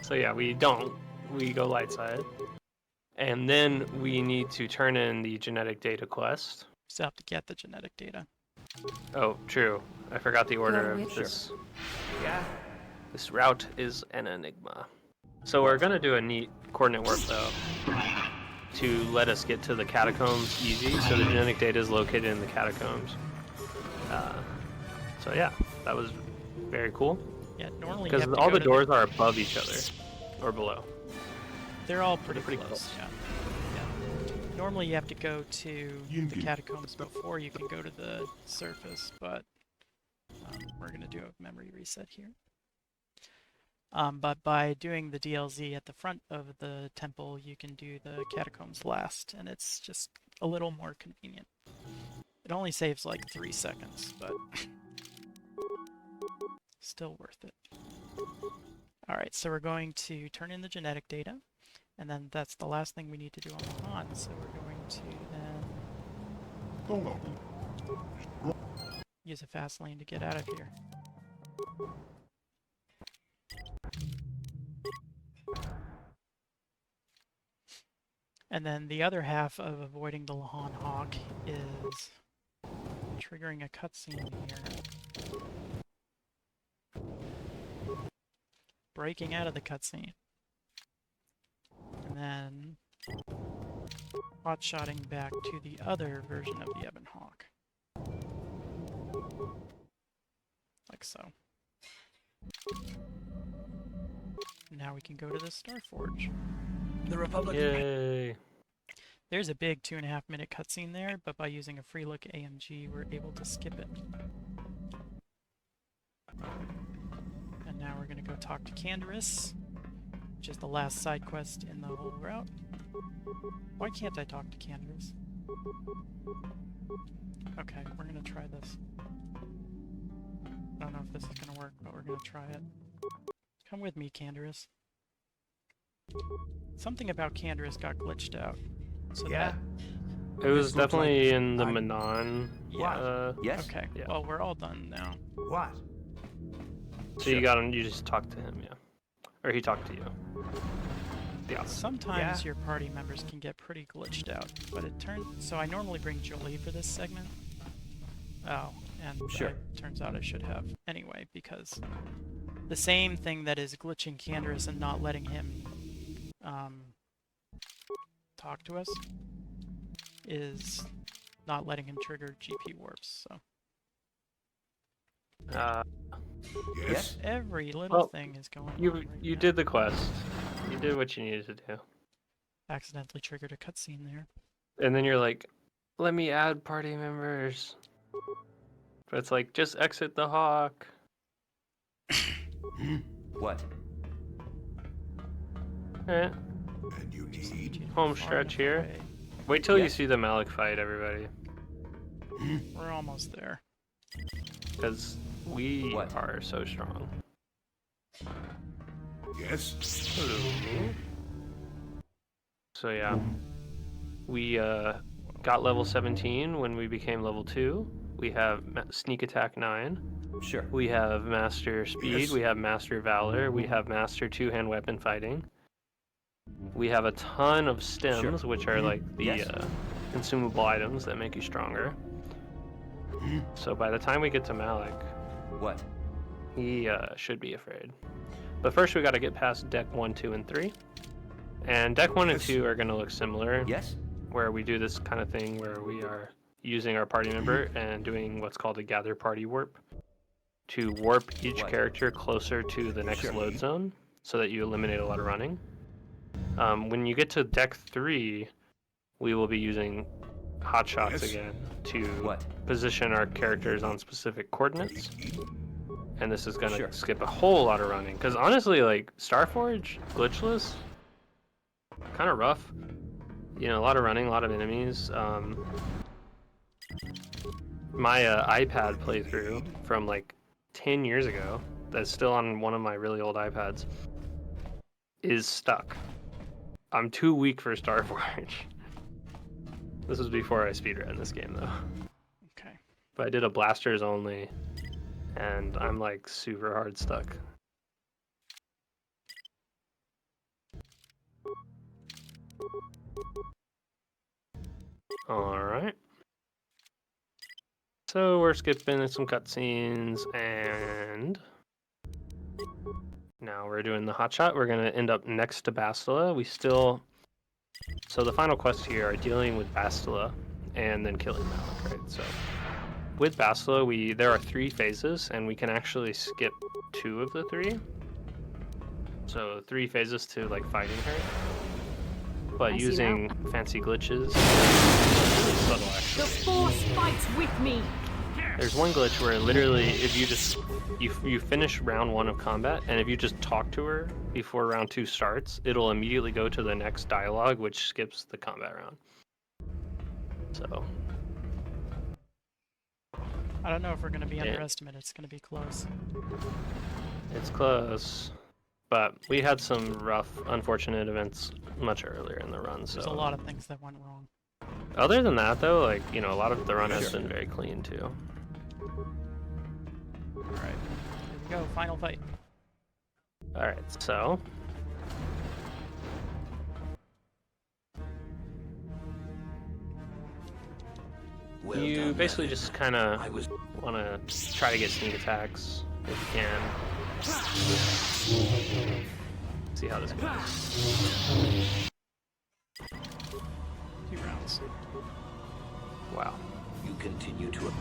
So yeah, we don't. We go light side, and then we need to turn in the genetic data quest. Still have to get the genetic data. Oh, true. I forgot the order with of you. this. Yeah? This route is an enigma. So we're gonna do a neat coordinate warp though, to let us get to the catacombs easy. So the genetic data is located in the catacombs. So yeah, that was very cool. Yeah, normally you Because have to all go the to doors are above each other, or below. They're all pretty, pretty close. close. Yeah. Normally you have to go to the catacombs before you can go to the surface, but we're going to do a memory reset here. But by doing the DLZ at the front of the temple, you can do the catacombs last, and it's just a little more convenient. It only saves like 3 seconds, but still worth it. Alright, so we're going to turn in the genetic data, and then that's the last thing we need to do on the Han, so we're going to then use a fast lane to get out of here. And then the other half of avoiding the Lahan Hawk is triggering a cutscene here. Breaking out of the cutscene. And then hot-shotting back to the other version of the Ebon Hawk. Like so. Now we can go to the Starforge. The Republic. Yay! There's a big 2.5 minute cutscene there, but by using a free look AMG, we're able to skip it. And now we're going to go talk to Canderous, which is the last side quest in the whole route. Why can't I talk to Canderous? Okay, we're going to try this. I don't know if this is going to work, but we're going to try it. Come with me, Canderous. Something about Canderous got glitched out. So Yeah? It was This looks definitely like in the I'm- Manon. Yeah. Yes? Okay, Yeah. well, we're all done now. What? So you got him. You just talked to him, yeah, or he talked to you. Yeah. Sometimes Yeah. your party members can get pretty glitched out, but it turns... So I normally bring Jolie for this segment. Oh, and Sure. it turns out I should have anyway, because the same thing that is glitching Canderous and not letting him talk to us is not letting him trigger GP warps, so... Yes? Every little Well, thing is going on You right you now. did the quest. You did what you needed to do, Accidentally triggered a cutscene there. and then you're like, "Let me add party members." But it's like, just exit the hawk. What? Eh, And you need. home Far stretch enough here. away. Wait till you Yes. see the Malik fight, everybody, We're almost there. because we What? are so strong. Yes? So yeah, we got level 17 when we became level 2. We have sneak attack 9. Sure. We have master speed. Yes. We have master valor. We have master two-hand weapon fighting. We have a ton of stems, which are like the Yes. consumable items that make you stronger. So by the time we get to Malik, What? he should be afraid. But first we got to get past deck 1, 2, and 3. And deck 1 and Yes. 2 are going to look similar, Yes? where we do this kind of thing where we are using our party member and doing what's called a gather party warp to warp each What? character closer to the next Sure. load zone so that you eliminate a lot of running. When you get to deck 3, we will be using hotshots again to position our characters on specific coordinates. And this is gonna skip a whole lot of running. Because honestly, like, Starforge, glitchless, kind of rough. You know, a lot of running, a lot of enemies. My iPad playthrough from like 10 years ago, that's still on one of my really old iPads, is stuck. I'm too weak for Starforge. This was before I speedran this game though. Okay. But I did a blasters only, and I'm like super hard stuck. Alright. So we're skipping some cutscenes, and now we're doing the hotshot. We're gonna end up next to Bastila. So the final quests here are dealing with Bastila and then killing Malik, right? So with Bastila, there are 3 phases, and we can actually skip 2 of the 3. So 3 phases to like fighting her, but using fancy glitches. Really subtle, actually. The Force fights with me. There's one glitch where literally, if you finish round 1 of combat, and if you just talk to her before round 2 starts, it'll immediately go to the next dialogue, which skips the combat round. So I don't know if we're going to be underestimated. It's going to be close. It's close, but we had some rough, unfortunate events much earlier in the run. So there's a lot of things that went wrong. Other than that, though, like, you know, a lot of the run has been very clean too. All right, here we go. Final fight. All right, so you basically just kind of want to try to get sneak attacks if you can. See how this goes. 2 rounds. Wow. You continue to.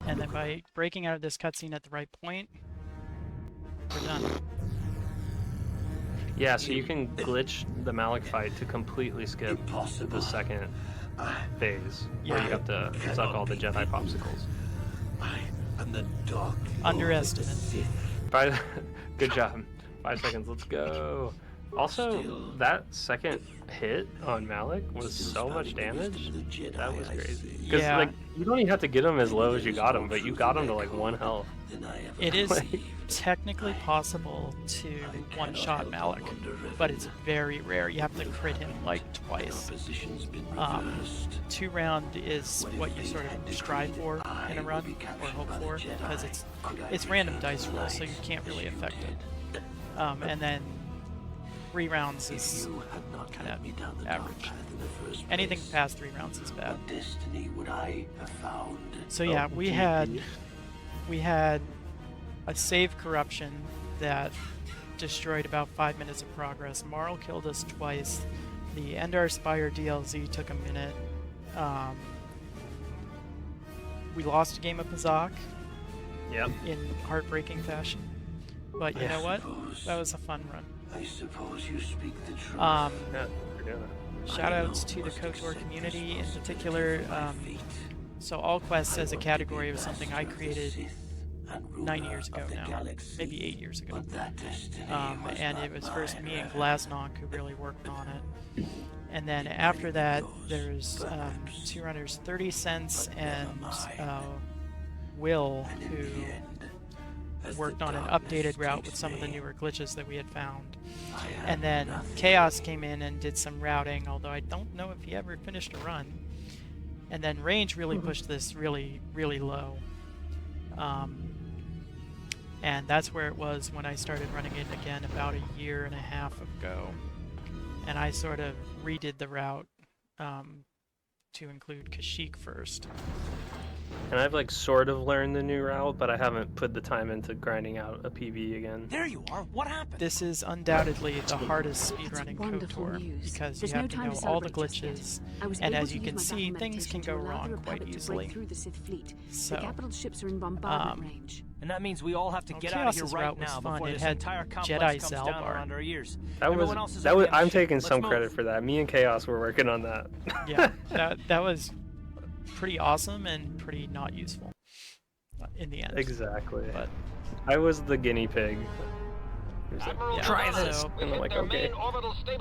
And then by breaking out of this cutscene at the right point, we're done. Yeah, so you can glitch the Malik fight to completely skip the second phase, where you have to suck all the Jedi popsicles. I am the dark. Underestimated. Good job. 5 seconds, let's go. Also, that second hit on Malik was so much damage. That was crazy. Because like, you don't even have to get him as low as you got him, but you got him to like 1 health. It is technically possible to one-shot Malik, but it's very rare. You have to crit him like twice. 2 round is what you sort of strive for in a run, or hope for, because it's random dice roll, so you can't really affect it. And then 3 rounds is kind of average. Anything past 3 rounds is bad. So yeah, we had a save corruption that destroyed about 5 minutes of progress. Marl killed us twice. The Endar Spire DLZ took a minute. We lost a game of Pazak. Yep. In heartbreaking fashion. But you know what? That was a fun run. I suppose you speak the truth. Yeah, we're doing it. Shoutouts to the KOTOR community in particular. So All Quests as a category was something I created 9 years ago now, maybe 8 years ago. And it was first me and Glasnok who really worked on it. And then after that, there's 2 runners, 30 Cents and Will, who worked on an updated route with some of the newer glitches that we had found. And then Chaos came in and did some routing, although I don't know if he ever finished a run. And then Range really pushed this really, really low. And that's where it was when I started running it again about 1.5 years ago. And I sort of redid the route to include Kashyyyk first. And I've like sort of learned the new route, but I haven't put the time into grinding out a PB again. There you are. What happened? This is undoubtedly the hardest speedrunning KOTOR because you have to know all the glitches, and as you can see, things can go wrong quite easily. The Sith fleet. So, the capital ships are in bombardment range. And that means we all have to Well, get out of here Chaos's right route was now fun. before It this had entire complex Jedi comes down Zalbar. around our ears. That was Everyone else is that on was. the I'm ship. taking Let's some move. credit for that. Me and Chaos were working on that. Yeah, that was pretty awesome and pretty not useful in the end. Exactly. But I was the guinea pig. He was like, yeah, try this, so and I'm like, okay.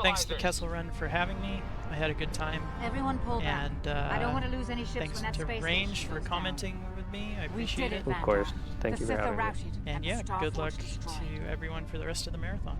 thanks to Kessel Run for having me. I had a good time. Everyone pull back. And I don't want to lose any ships thanks when that to space Range station for goes commenting with me. I We appreciate did it. it, Of course. Vanguard. Thank The you for Sith are having me. routed, And the yeah, Star good luck Forge destroyed. to everyone for the rest of the marathon.